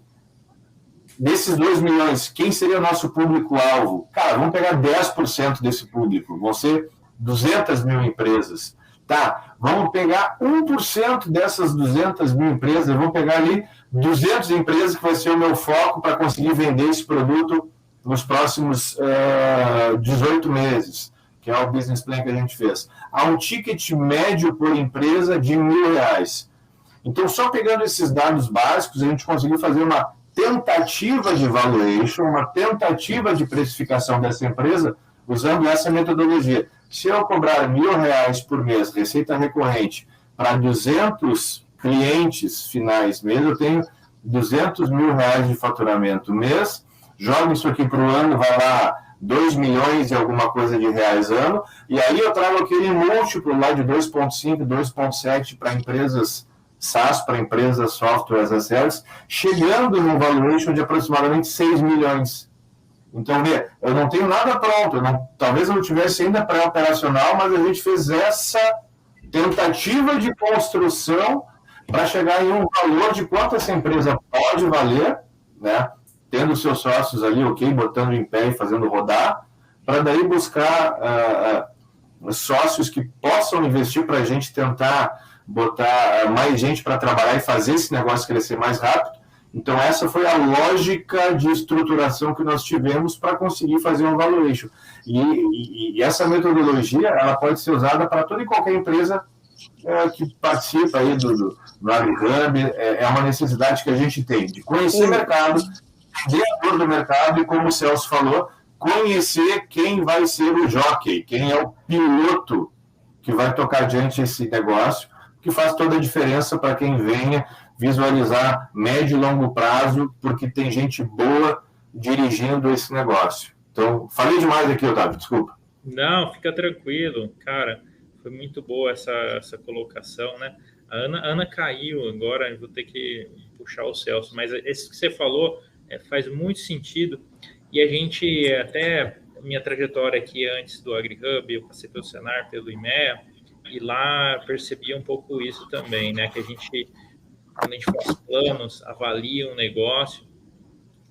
desses 2 milhões, quem seria o nosso público-alvo? Cara, vamos pegar 10% desse público, vão ser 200 mil empresas. Tá, vamos pegar 1% dessas 200 mil empresas, vamos pegar ali 200 empresas que vai ser o meu foco para conseguir vender esse produto nos próximos 18 meses. Que é o business plan que a gente fez. Há um ticket médio por empresa de R$1.000. Então, só pegando esses dados básicos, a gente conseguiu fazer uma tentativa de valuation, uma tentativa de precificação dessa empresa, usando essa metodologia. Se eu cobrar R$1.000 por mês, receita recorrente, para 200 clientes finais mês, eu tenho R$200 mil de faturamento mês, jogo isso aqui para o ano, vai lá 2 milhões e alguma coisa de reais ano, e aí eu trago aquele múltiplo lá de 2,5, 2,7 para empresas SaaS, para empresas software as a service, chegando num valuation de aproximadamente 6 milhões. Então, eu não tenho nada pronto, talvez eu não tivesse ainda pré-operacional, mas a gente fez essa tentativa de construção para chegar em um valor de quanto essa empresa pode valer, né? Tendo seus sócios ali, botando em pé e fazendo rodar, para daí buscar sócios que possam investir para a gente tentar botar mais gente para trabalhar e fazer esse negócio crescer mais rápido. Então, essa foi a lógica de estruturação que nós tivemos para conseguir fazer um valuation. E essa metodologia, ela pode ser usada para toda e qualquer empresa que participa aí do AgriHub. É uma necessidade que a gente tem de conhecer o mercado, dentro do mercado, e como o Celso falou, conhecer quem vai ser o jockey, quem é o piloto que vai tocar adiante esse negócio, que faz toda a diferença para quem venha visualizar médio e longo prazo, porque tem gente boa dirigindo esse negócio. Então, falei demais aqui, Otávio, desculpa.
Não, fica tranquilo, cara, foi muito boa essa colocação, né? A Ana caiu agora, vou ter que puxar o Celso, mas esse que você falou faz muito sentido, e a gente, até minha trajetória aqui antes do AgriHub, eu passei pelo Senar, pelo IMEA, e lá percebia um pouco isso também, né, que a gente, quando a gente faz planos, avalia um negócio,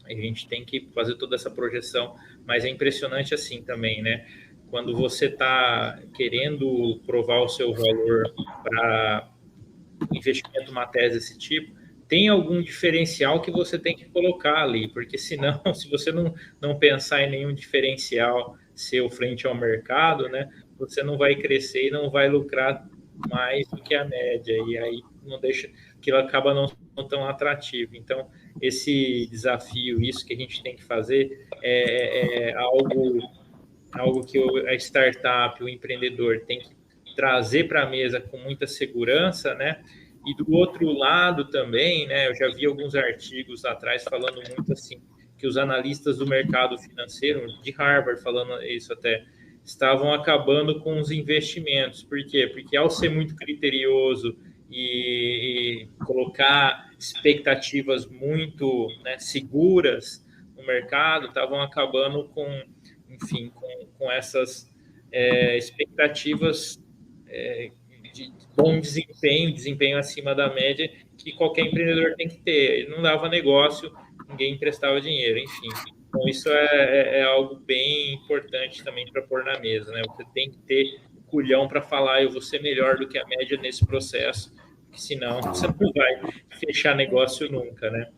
a gente tem que fazer toda essa projeção, mas é impressionante assim também, né, quando você está querendo provar o seu valor para investimento, uma tese desse tipo, tem algum diferencial que você tem que colocar ali, porque senão, se você não pensar em nenhum diferencial seu frente ao mercado, né, você não vai crescer e não vai lucrar mais do que a média, e aí não deixa, aquilo acaba não tão atrativo. Então, esse desafio, isso que a gente tem que fazer é algo que a startup, o empreendedor tem que trazer para a mesa com muita segurança, né? E do outro lado também, né, eu já vi alguns artigos atrás falando muito assim, que os analistas do mercado financeiro, de Harvard falando isso até, estavam acabando com os investimentos. Por quê? Porque ao ser muito criterioso e colocar expectativas muito, né, seguras no mercado, estavam acabando com com essas expectativas de bom desempenho acima da média que qualquer empreendedor tem que ter. Ele não dava negócio, ninguém emprestava dinheiro, enfim. Então, isso é algo bem importante também para pôr na mesa, né? Você tem que ter culhão para falar, eu vou ser melhor do que a média nesse processo, porque senão você não vai fechar negócio nunca, né?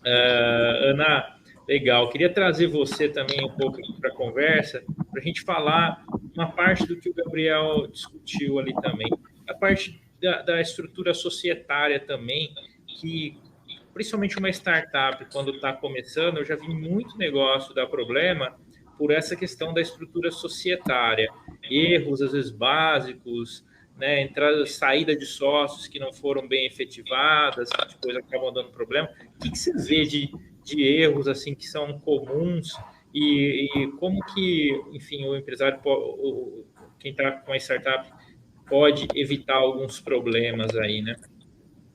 Ana, legal. Queria trazer você também um pouco para a conversa, para a gente falar uma parte do que o Gabriel discutiu ali também, a parte da estrutura societária também, que principalmente uma startup, quando está começando, eu já vi muito negócio dar problema por essa questão da estrutura societária, erros às vezes básicos, né, entrada, saída de sócios que não foram bem efetivadas, que depois acabam dando problema. O que você vê de erros assim que são comuns e como que, enfim, o empresário, quem está com a startup, pode evitar alguns problemas aí, né?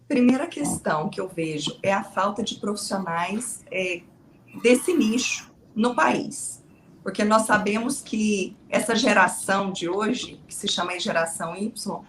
Primeira questão que eu vejo é a falta de profissionais desse nicho no país. Porque nós sabemos que essa geração de hoje, que se chama geração Y,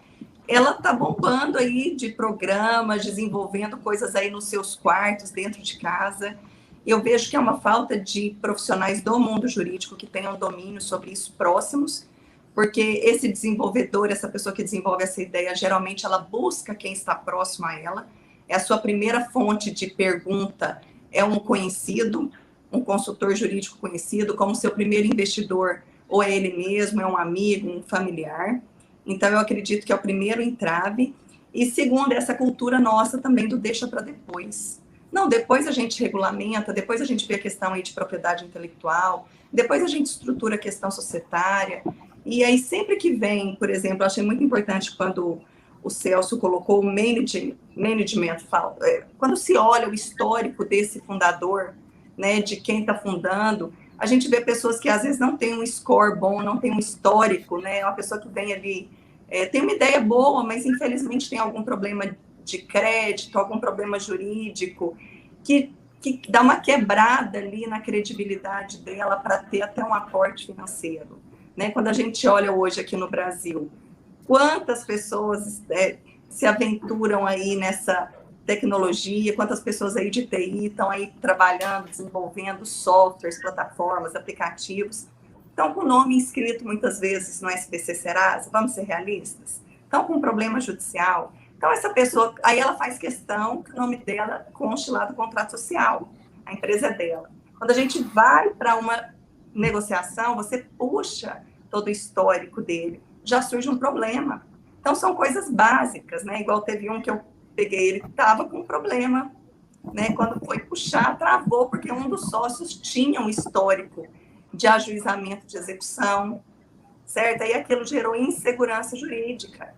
ela está bombando aí de programas, desenvolvendo coisas aí nos seus quartos, dentro de casa. Eu vejo que é uma falta de profissionais do mundo jurídico que tenham domínio sobre isso próximos, porque esse desenvolvedor, essa pessoa que desenvolve essa ideia, geralmente ela busca quem está próximo a ela. É a sua primeira fonte de pergunta, é um conhecido, um consultor jurídico conhecido, como seu primeiro investidor, ou é ele mesmo, é um amigo, um familiar. Então, eu acredito que é o primeiro entrave. E segundo, essa cultura nossa também do deixa para depois. Não, depois a gente regulamenta, depois a gente vê a questão aí de propriedade intelectual, depois a gente estrutura a questão societária. E aí, sempre que vem, por exemplo, eu achei muito importante quando o Celso colocou o management, quando se olha o histórico desse fundador, né, de quem está fundando, a gente vê pessoas que às vezes não tem um score bom, não tem um histórico, né, uma pessoa que vem ali, tem uma ideia boa, mas infelizmente tem algum problema de crédito, algum problema jurídico, que dá uma quebrada ali na credibilidade dela para ter até um aporte financeiro. Né? Quando a gente olha hoje aqui no Brasil, quantas pessoas se aventuram aí nessa tecnologia, quantas pessoas aí de TI estão aí trabalhando, desenvolvendo softwares, plataformas, aplicativos, estão com o nome inscrito muitas vezes no SPC Serasa, vamos ser realistas, estão com um problema judicial. Então, essa pessoa, aí ela faz questão que o nome dela conste lá do contrato social, a empresa é dela. Quando a gente vai para uma negociação, você puxa todo o histórico dele, já surge um problema. Então, são coisas básicas, né? Igual teve um que eu peguei, ele estava com um problema, né? Quando foi puxar, travou, porque um dos sócios tinha um histórico de ajuizamento de execução, certo? Aí aquilo gerou insegurança jurídica.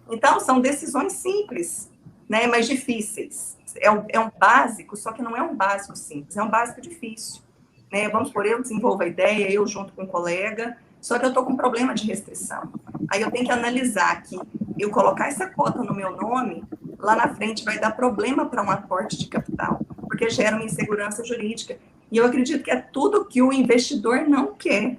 Então, são decisões simples, né? Mas difíceis. É um básico, só que não é um básico simples, é um básico difícil. Né? Vamos por eu desenvolvo a ideia, eu junto com um colega, só que eu estou com problema de restrição. Aí eu tenho que analisar que eu colocar essa cota no meu nome, lá na frente vai dar problema para um aporte de capital, porque gera uma insegurança jurídica. E eu acredito que é tudo que o investidor não quer.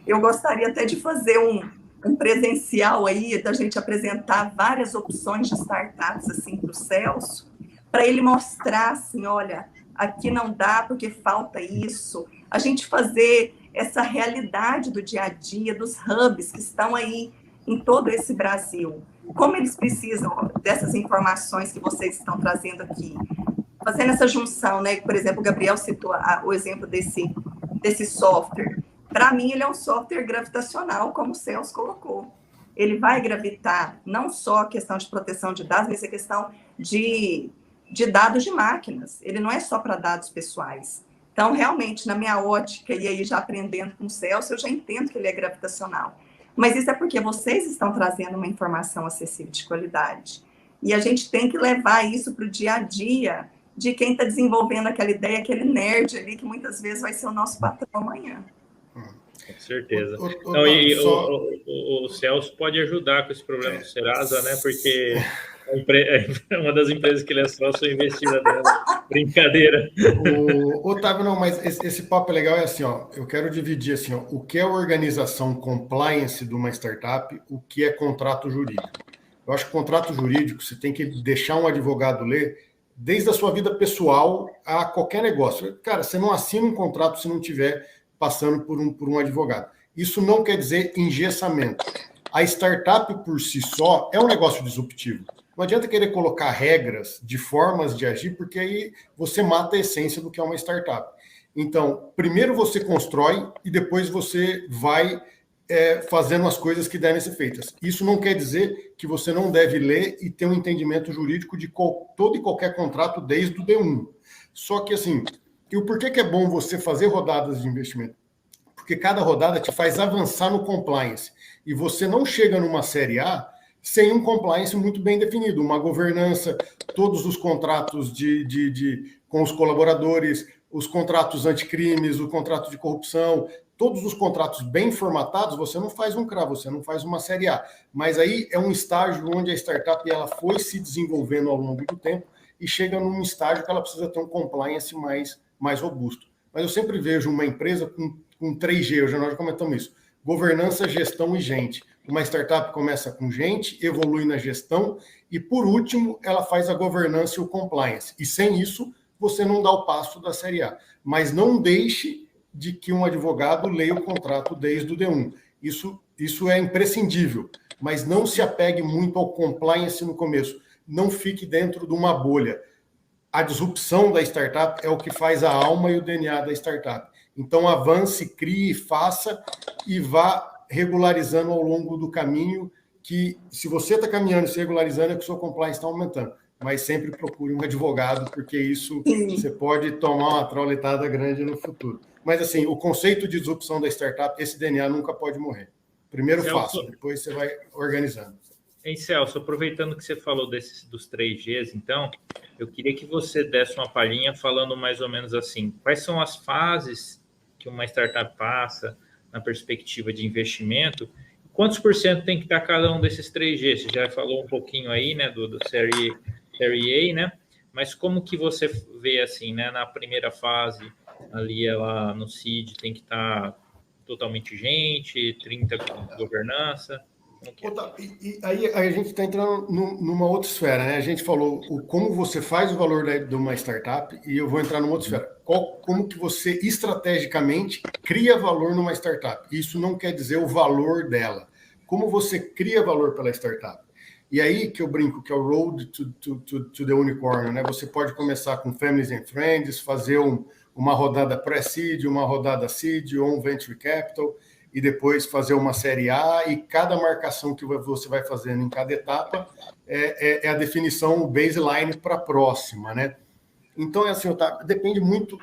Eu gostaria até de fazer um presencial aí, da gente apresentar várias opções de startups assim, para o Celso, para ele mostrar assim, olha, aqui não dá porque falta isso. A gente fazer essa realidade do dia a dia, dos hubs que estão aí em todo esse Brasil. Como eles precisam dessas informações que vocês estão trazendo aqui. Fazendo essa junção, né? Por exemplo, o Gabriel citou o exemplo desse software. Para mim, ele é um software gravitacional, como o Celso colocou. Ele vai gravitar não só a questão de proteção de dados, mas a questão de dados de máquinas. Ele não é só para dados pessoais. Então, realmente, na minha ótica, e aí já aprendendo com o Celso, eu já entendo que ele é gravitacional. Mas isso é porque vocês estão trazendo uma informação acessível de qualidade. E a gente tem que levar isso para o dia a dia de quem está desenvolvendo aquela ideia, aquele nerd ali, que muitas vezes vai ser o nosso patrão amanhã.
Com certeza. O Celso pode ajudar com esse problema do Serasa, né? Porque uma das empresas que ele é sócio é investida dela. Brincadeira.
Otávio, não, mas esse papo é legal, é assim, ó, eu quero dividir assim, ó, o que é organização compliance de uma startup, o que é contrato jurídico. Eu acho que contrato jurídico você tem que deixar um advogado ler desde a sua vida pessoal a qualquer negócio. Cara, você não assina um contrato se não tiver passando por um advogado. Isso não quer dizer engessamento. A startup por si só é um negócio disruptivo. Não adianta querer colocar regras de formas de agir, porque aí você mata a essência do que é uma startup. Então, primeiro você constrói e depois você vai fazendo as coisas que devem ser feitas. Isso não quer dizer que você não deve ler e ter um entendimento jurídico de todo e qualquer contrato desde o D1. Só que, assim, e o porquê que é bom você fazer rodadas de investimento? Porque cada rodada te faz avançar no compliance. E você não chega numa série A sem um compliance muito bem definido, uma governança, todos os contratos com os colaboradores, os contratos anticrimes, o contrato de corrupção, todos os contratos bem formatados, você não faz um CRA, você não faz uma série A. Mas aí é um estágio onde a startup ela foi se desenvolvendo ao longo do tempo e chega num estágio que ela precisa ter um compliance mais robusto. Mas eu sempre vejo uma empresa com 3G, hoje nós já comentamos isso, governança, gestão e gente. Uma startup começa com gente, evolui na gestão e, por último, ela faz a governança e o compliance. E sem isso, você não dá o passo da série A. Mas não deixe de que um advogado leia o contrato desde o D1. Isso é imprescindível, mas não se apegue muito ao compliance no começo. Não fique dentro de uma bolha. A disrupção da startup é o que faz a alma e o DNA da startup. Então, avance, crie, faça e vá regularizando ao longo do caminho, que se você está caminhando e se regularizando, é que o seu compliance está aumentando. Mas sempre procure um advogado, porque isso você pode tomar uma trauletada grande no futuro. Mas, assim, o conceito de disrupção da startup, esse DNA nunca pode morrer. Primeiro faça, depois você vai organizando.
Hein, Celso, aproveitando que você falou dos 3Gs, então, eu queria que você desse uma palhinha falando mais ou menos assim, quais são as fases que uma startup passa na perspectiva de investimento, quantos por cento tem que estar cada um desses 3Gs? Você já falou um pouquinho aí, né, do Série A, né? Mas como que você vê, assim, né, na primeira fase, ali ela no CID tem que estar totalmente gente, 30 com governança?
E aí a gente está entrando numa outra esfera, né? A gente falou como você faz o valor de uma startup e eu vou entrar numa outra esfera. Como que você estrategicamente cria valor numa startup? Isso não quer dizer o valor dela. Como você cria valor pela startup? E aí que eu brinco, que é o road to the unicorn, né? Você pode começar com families and friends, fazer uma rodada pré-seed, uma rodada seed ou um venture capital, e depois fazer uma série A, e cada marcação que você vai fazendo em cada etapa é a definição, o baseline para a próxima, né? Então, é assim, depende muito,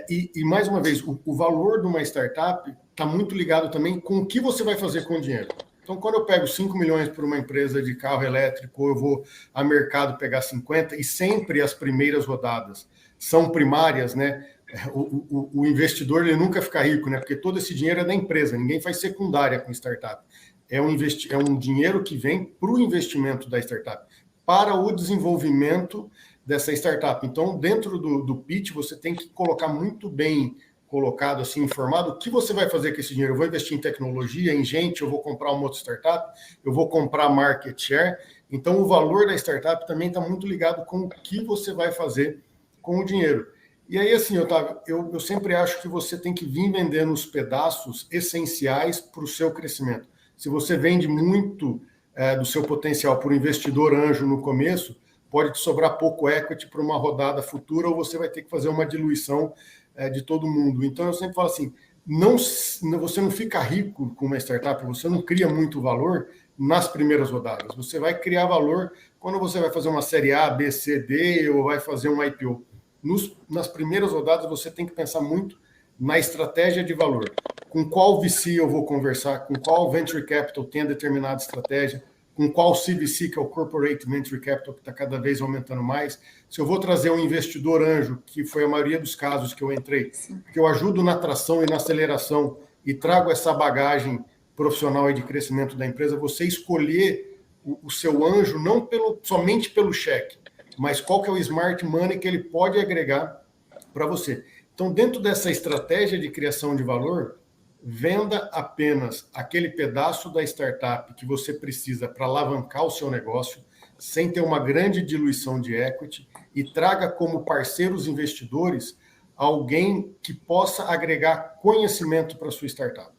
e mais uma vez, o valor de uma startup está muito ligado também com o que você vai fazer com o dinheiro. Então, quando eu pego 5 milhões por uma empresa de carro elétrico, eu vou a mercado pegar 50, e sempre as primeiras rodadas são primárias, né? O investidor ele nunca fica rico, né? Porque todo esse dinheiro é da empresa, ninguém faz secundária com startup. É um dinheiro que vem para o investimento da startup, para o desenvolvimento dessa startup. Então, dentro do pitch, você tem que colocar muito bem colocado, assim, informado, o que você vai fazer com esse dinheiro. Eu vou investir em tecnologia, em gente, eu vou comprar uma outra startup, eu vou comprar market share. Então, o valor da startup também está muito ligado com o que você vai fazer com o dinheiro. E aí, assim, Otávio, eu sempre acho que você tem que vir vendendo os pedaços essenciais para o seu crescimento. Se você vende muito do seu potencial para o investidor anjo no começo, pode te sobrar pouco equity para uma rodada futura, ou você vai ter que fazer uma diluição de todo mundo. Então, eu sempre falo assim, você não fica rico com uma startup, você não cria muito valor nas primeiras rodadas. Você vai criar valor quando você vai fazer uma série A, B, C, D, ou vai fazer um IPO. Nas primeiras rodadas, você tem que pensar muito na estratégia de valor. Com qual VC eu vou conversar, com qual Venture Capital tem a determinada estratégia, com qual CVC, que é o Corporate Venture Capital, que está cada vez aumentando mais. Se eu vou trazer um investidor anjo, que foi a maioria dos casos que eu entrei, que eu ajudo na atração e na aceleração e trago essa bagagem profissional e de crescimento da empresa, você escolher o seu anjo não somente pelo cheque, mas qual que é o smart money que ele pode agregar para você. Então, dentro dessa estratégia de criação de valor, venda apenas aquele pedaço da startup que você precisa para alavancar o seu negócio, sem ter uma grande diluição de equity, e traga como parceiros investidores alguém que possa agregar conhecimento para a sua startup.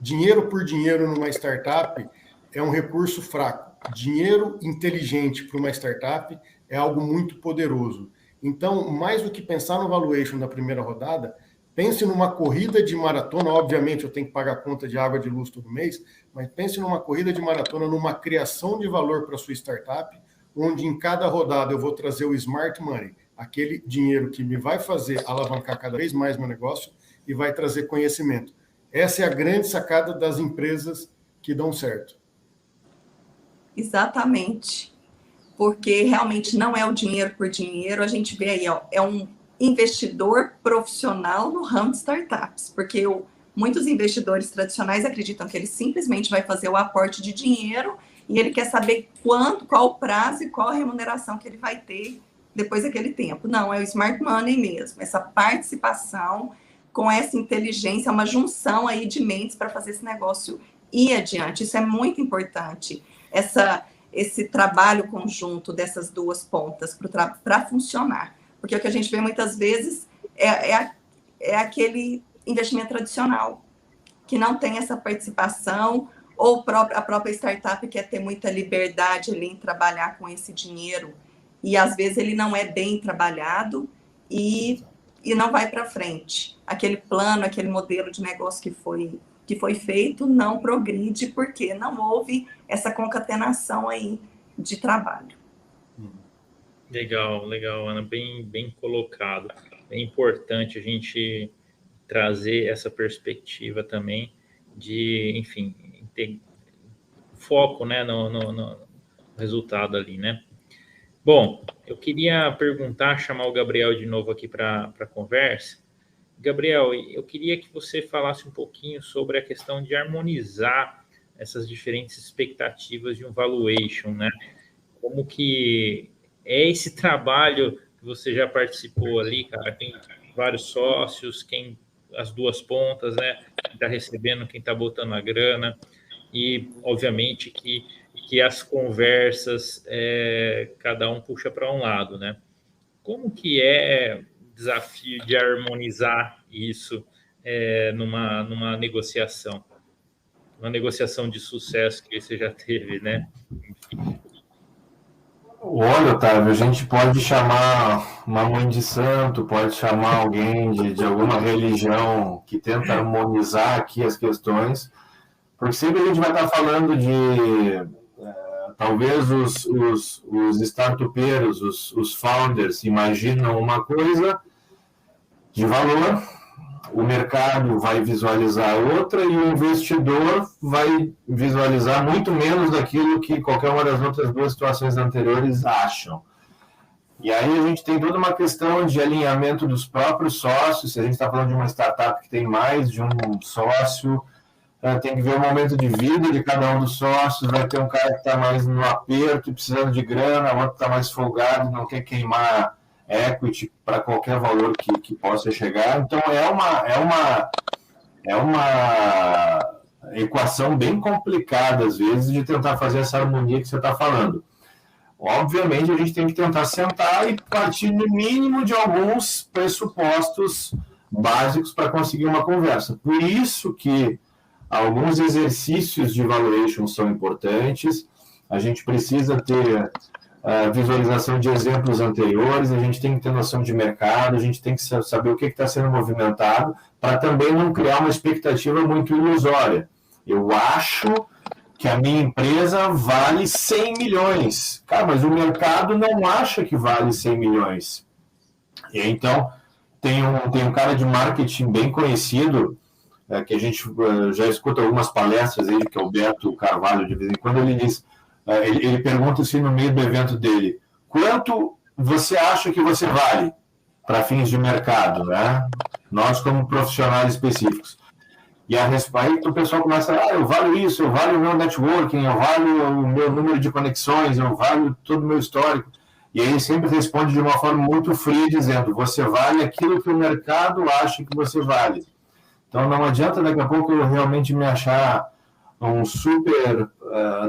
Dinheiro por dinheiro numa startup é um recurso fraco. Dinheiro inteligente para uma startup é algo muito poderoso. Então, mais do que pensar no valuation da primeira rodada, pense numa corrida de maratona. Obviamente, eu tenho que pagar conta de água de luz todo mês, mas pense numa corrida de maratona, numa criação de valor para a sua startup, onde em cada rodada eu vou trazer o smart money, aquele dinheiro que me vai fazer alavancar cada vez mais meu negócio e vai trazer conhecimento. Essa é a grande sacada das empresas que dão certo.
Exatamente. Porque realmente não é o dinheiro por dinheiro, a gente vê aí, ó, é um investidor profissional no ramo de startups, porque muitos investidores tradicionais acreditam que ele simplesmente vai fazer o aporte de dinheiro e ele quer saber qual o prazo e qual a remuneração que ele vai ter depois daquele tempo. Não, é o smart money mesmo, essa participação com essa inteligência, uma junção aí de mentes para fazer esse negócio ir adiante. Isso é muito importante, esse trabalho conjunto dessas duas pontas para funcionar. Porque o que a gente vê muitas vezes é aquele investimento tradicional, que não tem essa participação, ou a própria startup quer ter muita liberdade ali em trabalhar com esse dinheiro, e às vezes ele não é bem trabalhado e não vai para frente. Aquele plano, aquele modelo de negócio que foi feito não progride, porque não houve essa concatenação aí de trabalho.
Legal, Ana, bem colocado. É importante a gente trazer essa perspectiva também de, enfim, ter foco, né, no resultado ali, né? Bom, eu queria chamar o Gabriel de novo aqui para a conversa. Gabriel, eu queria que você falasse um pouquinho sobre a questão de harmonizar essas diferentes expectativas de um valuation, né? Como que é esse trabalho que você já participou ali, cara? Tem vários sócios, as duas pontas, né? Quem está recebendo, quem está botando a grana, e obviamente que as conversas, cada um puxa para um lado, né? Como que é o desafio de harmonizar isso numa negociação? Uma negociação de sucesso que você já teve, né? Enfim.
Olha, Otávio, a gente pode chamar uma mãe de santo, pode chamar alguém de alguma religião que tenta harmonizar aqui as questões, porque sempre a gente vai estar falando de, talvez os startupeiros, os founders imaginam uma coisa de valor, o mercado vai visualizar outra e o investidor vai visualizar muito menos daquilo que qualquer uma das outras duas situações anteriores acham. E aí a gente tem toda uma questão de alinhamento dos próprios sócios. Se a gente está falando de uma startup que tem mais de um sócio, tem que ver o momento de vida de cada um dos sócios. Vai ter um cara que está mais no aperto e precisando de grana, outro está mais folgado, não quer queimar equity para qualquer valor que possa chegar. Então é uma equação bem complicada às vezes de tentar fazer essa harmonia que você está falando. Obviamente a gente tem que tentar sentar e partir no mínimo de alguns pressupostos básicos para conseguir uma conversa. Por isso que alguns exercícios de valuation são importantes. A gente precisa ter visualização de exemplos anteriores, a gente tem que ter noção de mercado, a gente tem que saber o que está sendo movimentado, para também não criar uma expectativa muito ilusória. Eu acho que a minha empresa vale 100 milhões. Cara, mas o mercado não acha que vale 100 milhões. E então, tem um cara de marketing bem conhecido, que a gente já escuta algumas palestras aí, que é o Beto Carvalho, de vez em quando, ele diz... Ele pergunta assim no meio do evento dele: quanto você acha que você vale para fins de mercado, né? Nós como profissionais específicos. E a respeito o pessoal começa: eu valho isso, eu valho o meu networking, eu valho o meu número de conexões, eu valho todo o meu histórico. E aí ele sempre responde de uma forma muito fria, dizendo: você vale aquilo que o mercado acha que você vale. Então não adianta daqui a pouco eu realmente me achar um super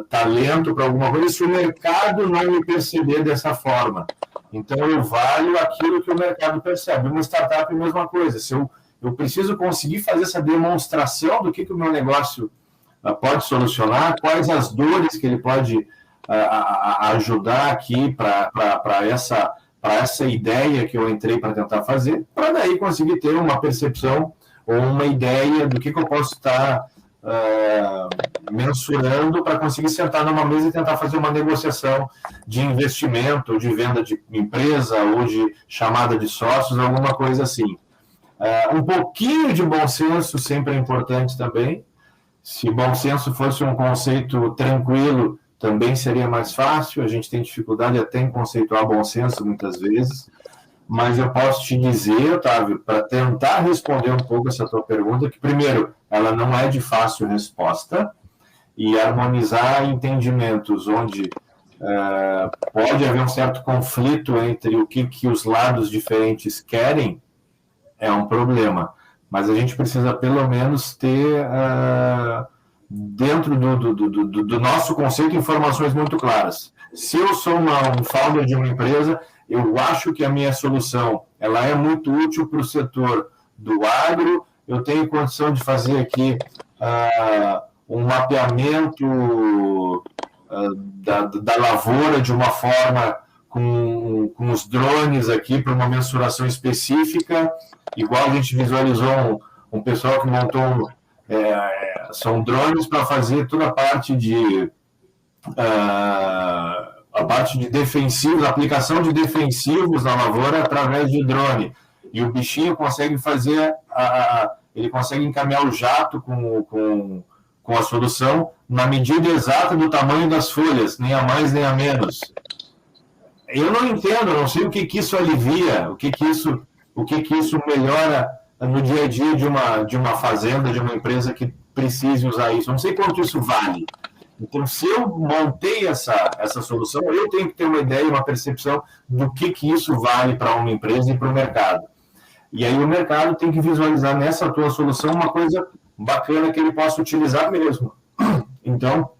talento para alguma coisa se o mercado não me perceber dessa forma. Então eu valho aquilo que o mercado percebe. Uma startup é a mesma coisa. Se eu preciso conseguir fazer essa demonstração do que o meu negócio pode solucionar, quais as dores que ele pode ajudar aqui para essa ideia que eu entrei para tentar fazer, para daí conseguir ter uma percepção ou uma ideia do que eu posso estar mensurando para conseguir sentar numa mesa e tentar fazer uma negociação de investimento, ou de venda de empresa, ou de chamada de sócios, alguma coisa assim. Um pouquinho de bom senso sempre é importante também. Se bom senso fosse um conceito tranquilo, também seria mais fácil. A gente tem dificuldade até em conceituar bom senso muitas vezes. Mas eu posso te dizer, Otávio, para tentar responder um pouco essa tua pergunta, que, primeiro, ela não é de fácil resposta, e harmonizar entendimentos onde pode haver um certo conflito entre o que os lados diferentes querem é um problema. Mas a gente precisa, pelo menos, ter, dentro do nosso conceito, informações muito claras. Se eu sou um founder de uma empresa, eu acho que a minha solução ela é muito útil para o setor do agro, eu tenho condição de fazer aqui um mapeamento da lavoura de uma forma com os drones aqui para uma mensuração específica, igual a gente visualizou um pessoal que montou, são drones para fazer toda a parte de defensivos, aplicação de defensivos na lavoura através de drone. E o bichinho consegue fazer, ele consegue encaminhar o jato com a solução na medida exata do tamanho das folhas, nem a mais nem a menos. Eu não entendo, não sei o que isso alivia, o que isso melhora no dia a dia de uma fazenda, de uma empresa que precise usar isso. Eu não sei quanto isso vale. Então, se eu montei essa solução, eu tenho que ter uma ideia, uma percepção do que isso vale para uma empresa e para o mercado. E aí o mercado tem que visualizar nessa tua solução uma coisa bacana que ele possa utilizar mesmo. Então,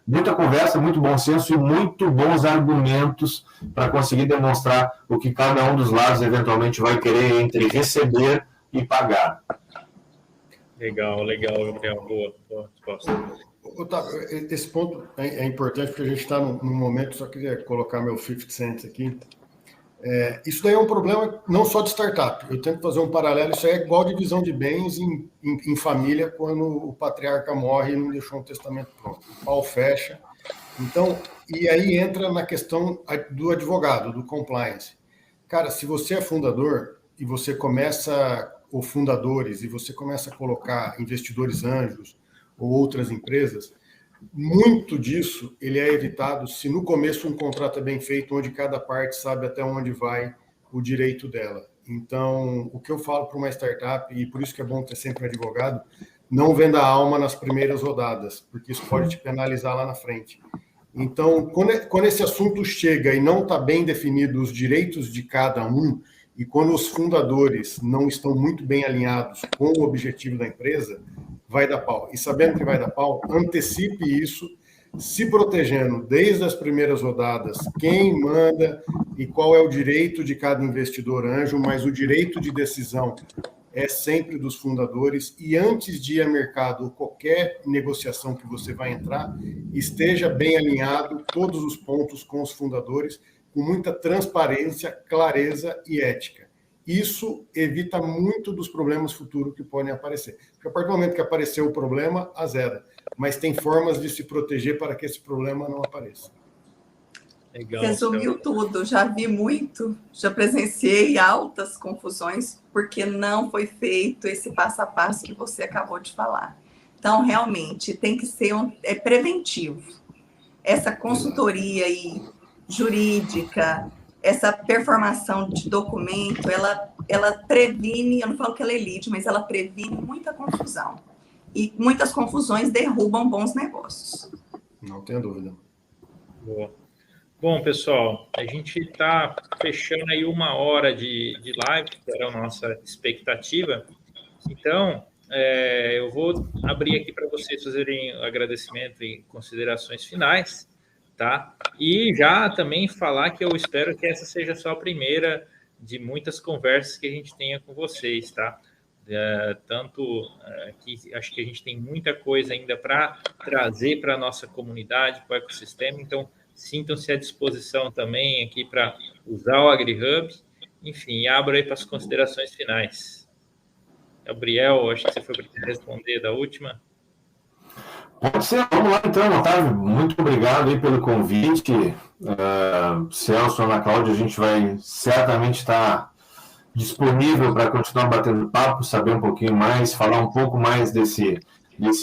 muita conversa, muito bom senso e muito bons argumentos para conseguir demonstrar o que cada um dos lados eventualmente vai querer entre receber e pagar.
Legal, Gabriel. Boa resposta.
Otávio, esse ponto é importante porque a gente está num momento, só queria colocar meu 50 cents aqui. Isso daí é um problema não só de startup. Eu tento fazer um paralelo, isso aí é igual divisão de bens em família, quando o patriarca morre e não deixou um testamento pronto. O pau fecha. Então, e aí entra na questão do advogado, do compliance. Cara, se você é fundador e você começa, ou fundadores, e você começa a colocar investidores anjos ou outras empresas, muito disso ele é evitado se no começo um contrato é bem feito, onde cada parte sabe até onde vai o direito dela. Então, o que eu falo para uma startup, e por isso que é bom ter sempre um advogado, não venda a alma nas primeiras rodadas, porque isso pode te penalizar lá na frente. Então, quando esse assunto chega e não está bem definido os direitos de cada um, e quando os fundadores não estão muito bem alinhados com o objetivo da empresa, vai dar pau. E sabendo que vai dar pau, antecipe isso, se protegendo desde as primeiras rodadas, quem manda e qual é o direito de cada investidor anjo, mas o direito de decisão é sempre dos fundadores. E antes de ir a mercado ou qualquer negociação que você vai entrar, esteja bem alinhado todos os pontos com os fundadores, com muita transparência, clareza e ética. Isso evita muito dos problemas futuros que podem aparecer. Porque a partir do momento que apareceu o problema, azeda. Mas tem formas de se proteger para que esse problema não apareça.
Legal, resumiu tudo. Já vi muito, já presenciei altas confusões, porque não foi feito esse passo a passo que você acabou de falar. Então, realmente, tem que ser preventivo. Essa consultoria aí, jurídica, essa performação de documento, ela previne, eu não falo que ela elide, mas ela previne muita confusão. E muitas confusões derrubam bons negócios.
Não tenho dúvida.
Boa. Bom, pessoal, a gente está fechando aí 1 hora de live, que era a nossa expectativa. Então, eu vou abrir aqui para vocês fazerem agradecimento e considerações finais, tá? E já também falar que eu espero que essa seja só a primeira de muitas conversas que a gente tenha com vocês, tá? Que acho que a gente tem muita coisa ainda para trazer para a nossa comunidade, para o ecossistema, então sintam-se à disposição também aqui para usar o AgriHub. Enfim, abro aí para as considerações finais. Gabriel, acho que você foi para responder da última.
Pode ser, vamos lá então, Otávio. Muito obrigado aí pelo convite. Celso, Ana Cláudia, a gente vai certamente estar disponível para continuar batendo papo, saber um pouquinho mais, falar um pouco mais desse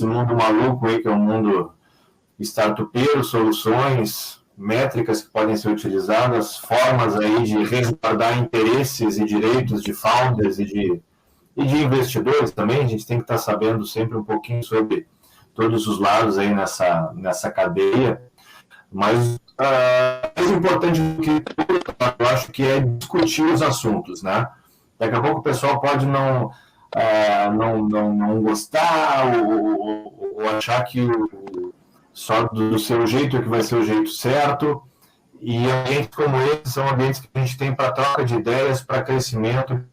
mundo maluco aí, que é o mundo startupeiro, soluções, métricas que podem ser utilizadas, formas aí de resguardar interesses e direitos de founders e de investidores também. A gente tem que estar sabendo sempre um pouquinho sobre todos os lados aí nessa cadeia, mas mais importante do que tudo, eu acho que é discutir os assuntos, né? Daqui a pouco o pessoal pode não gostar ou achar que só do seu jeito é que vai ser o jeito certo, e ambientes como esse são ambientes que a gente tem para troca de ideias, para crescimento, um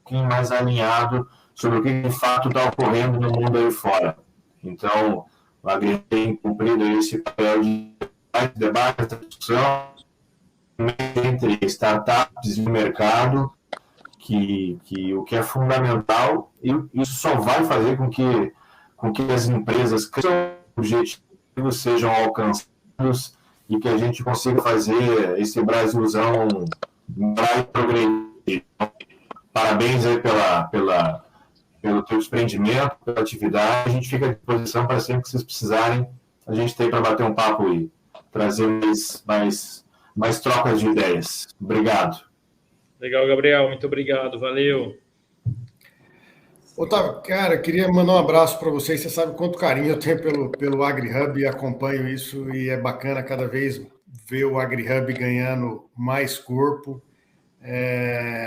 pouquinho mais alinhado sobre o que de fato está ocorrendo no mundo aí fora. Então, o Agri tem cumprido esse papel de debate, essa discussão entre startups e mercado, que o que é fundamental, e isso só vai fazer com que as empresas cresçam, objetivos sejam alcançados e que a gente consiga fazer esse Brasilzão vai progredir. Parabéns aí pelo teu desprendimento, pela atividade. A gente fica à disposição para sempre que vocês precisarem. A gente tem para bater um papo e trazer mais trocas de ideias. Obrigado.
Legal, Gabriel. Muito obrigado. Valeu.
Otávio, cara, queria mandar um abraço para vocês. Você sabe quanto carinho eu tenho pelo AgriHub e acompanho isso, e é bacana cada vez ver o AgriHub ganhando mais corpo.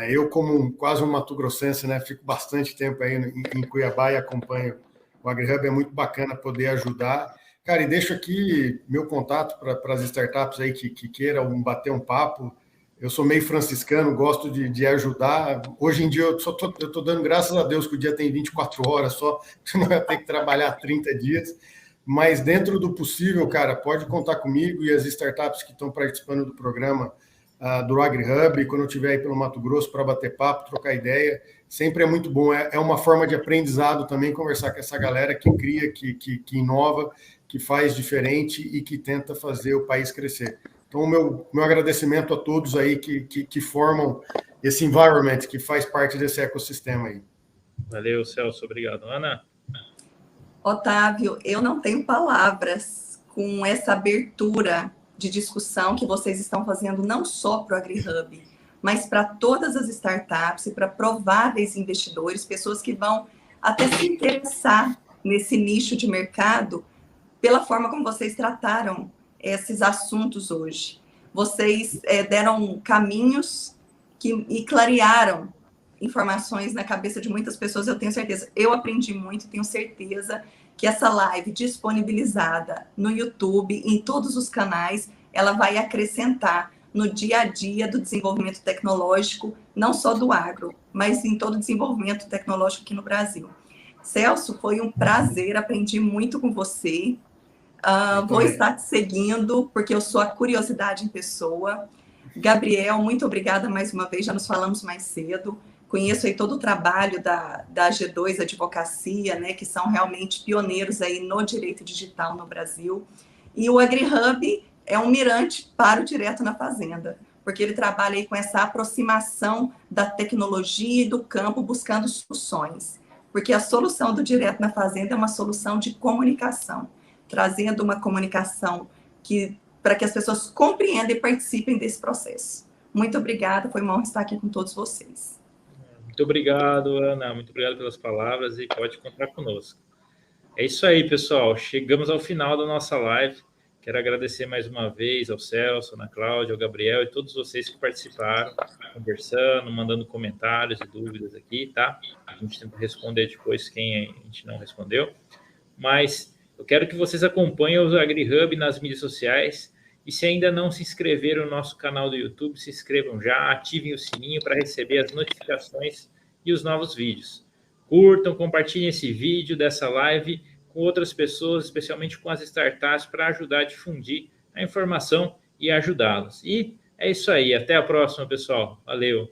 Eu, como quase um mato-grossense, né, fico bastante tempo aí em Cuiabá e acompanho o AgriHub. É muito bacana poder ajudar. Cara, e deixo aqui meu contato para as startups aí que queiram bater um papo. Eu sou meio franciscano, gosto de ajudar. Hoje em dia eu estou dando graças a Deus que o dia tem 24 horas só, você não vai ter que trabalhar 30 dias. Mas dentro do possível, cara, pode contar comigo e as startups que estão participando do programa do AgriHub, quando eu estiver aí pelo Mato Grosso para bater papo, trocar ideia, sempre é muito bom. É uma forma de aprendizado também conversar com essa galera que cria, que inova, que faz diferente e que tenta fazer o país crescer. Então, o meu agradecimento a todos aí que formam esse environment, que faz parte desse ecossistema aí.
Valeu, Celso. Obrigado. Ana?
Otávio, eu não tenho palavras com essa abertura de discussão que vocês estão fazendo, não só para o AgriHub, mas para todas as startups e para prováveis investidores, pessoas que vão até se interessar nesse nicho de mercado, pela forma como vocês trataram esses assuntos hoje. Vocês deram caminhos e clarearam informações na cabeça de muitas pessoas, eu tenho certeza. Eu aprendi muito, tenho certeza que essa live disponibilizada no YouTube, em todos os canais, ela vai acrescentar no dia a dia do desenvolvimento tecnológico, não só do agro, mas em todo o desenvolvimento tecnológico aqui no Brasil. Celso, foi um prazer, aprendi muito com você. Vou estar te seguindo, porque eu sou a curiosidade em pessoa. Gabriel, muito obrigada mais uma vez, já nos falamos mais cedo. Conheço aí todo o trabalho da G2 Advocacia, né, que são realmente pioneiros aí no direito digital no Brasil. E o AgriHub é um mirante para o Direto na Fazenda, porque ele trabalha aí com essa aproximação da tecnologia e do campo, buscando soluções. Porque a solução do Direto na Fazenda é uma solução de comunicação, trazendo uma comunicação para que as pessoas compreendam e participem desse processo. Muito obrigada, foi uma honra estar aqui com todos vocês.
Muito obrigado, Ana, muito obrigado pelas palavras e pode contar conosco. É isso aí, pessoal, chegamos ao final da nossa live. Quero agradecer mais uma vez ao Celso, Ana Cláudia, ao Gabriel e todos vocês que participaram, conversando, mandando comentários e dúvidas aqui, tá? A gente tenta responder depois quem a gente não respondeu. Mas eu quero que vocês acompanhem o AgriHub nas mídias sociais e se ainda não se inscreveram no nosso canal do YouTube, se inscrevam já, ativem o sininho para receber as notificações e os novos vídeos. Curtam, compartilhem esse vídeo dessa live com outras pessoas, especialmente com as startups, para ajudar a difundir a informação e ajudá-las. E é isso aí. Até a próxima, pessoal. Valeu!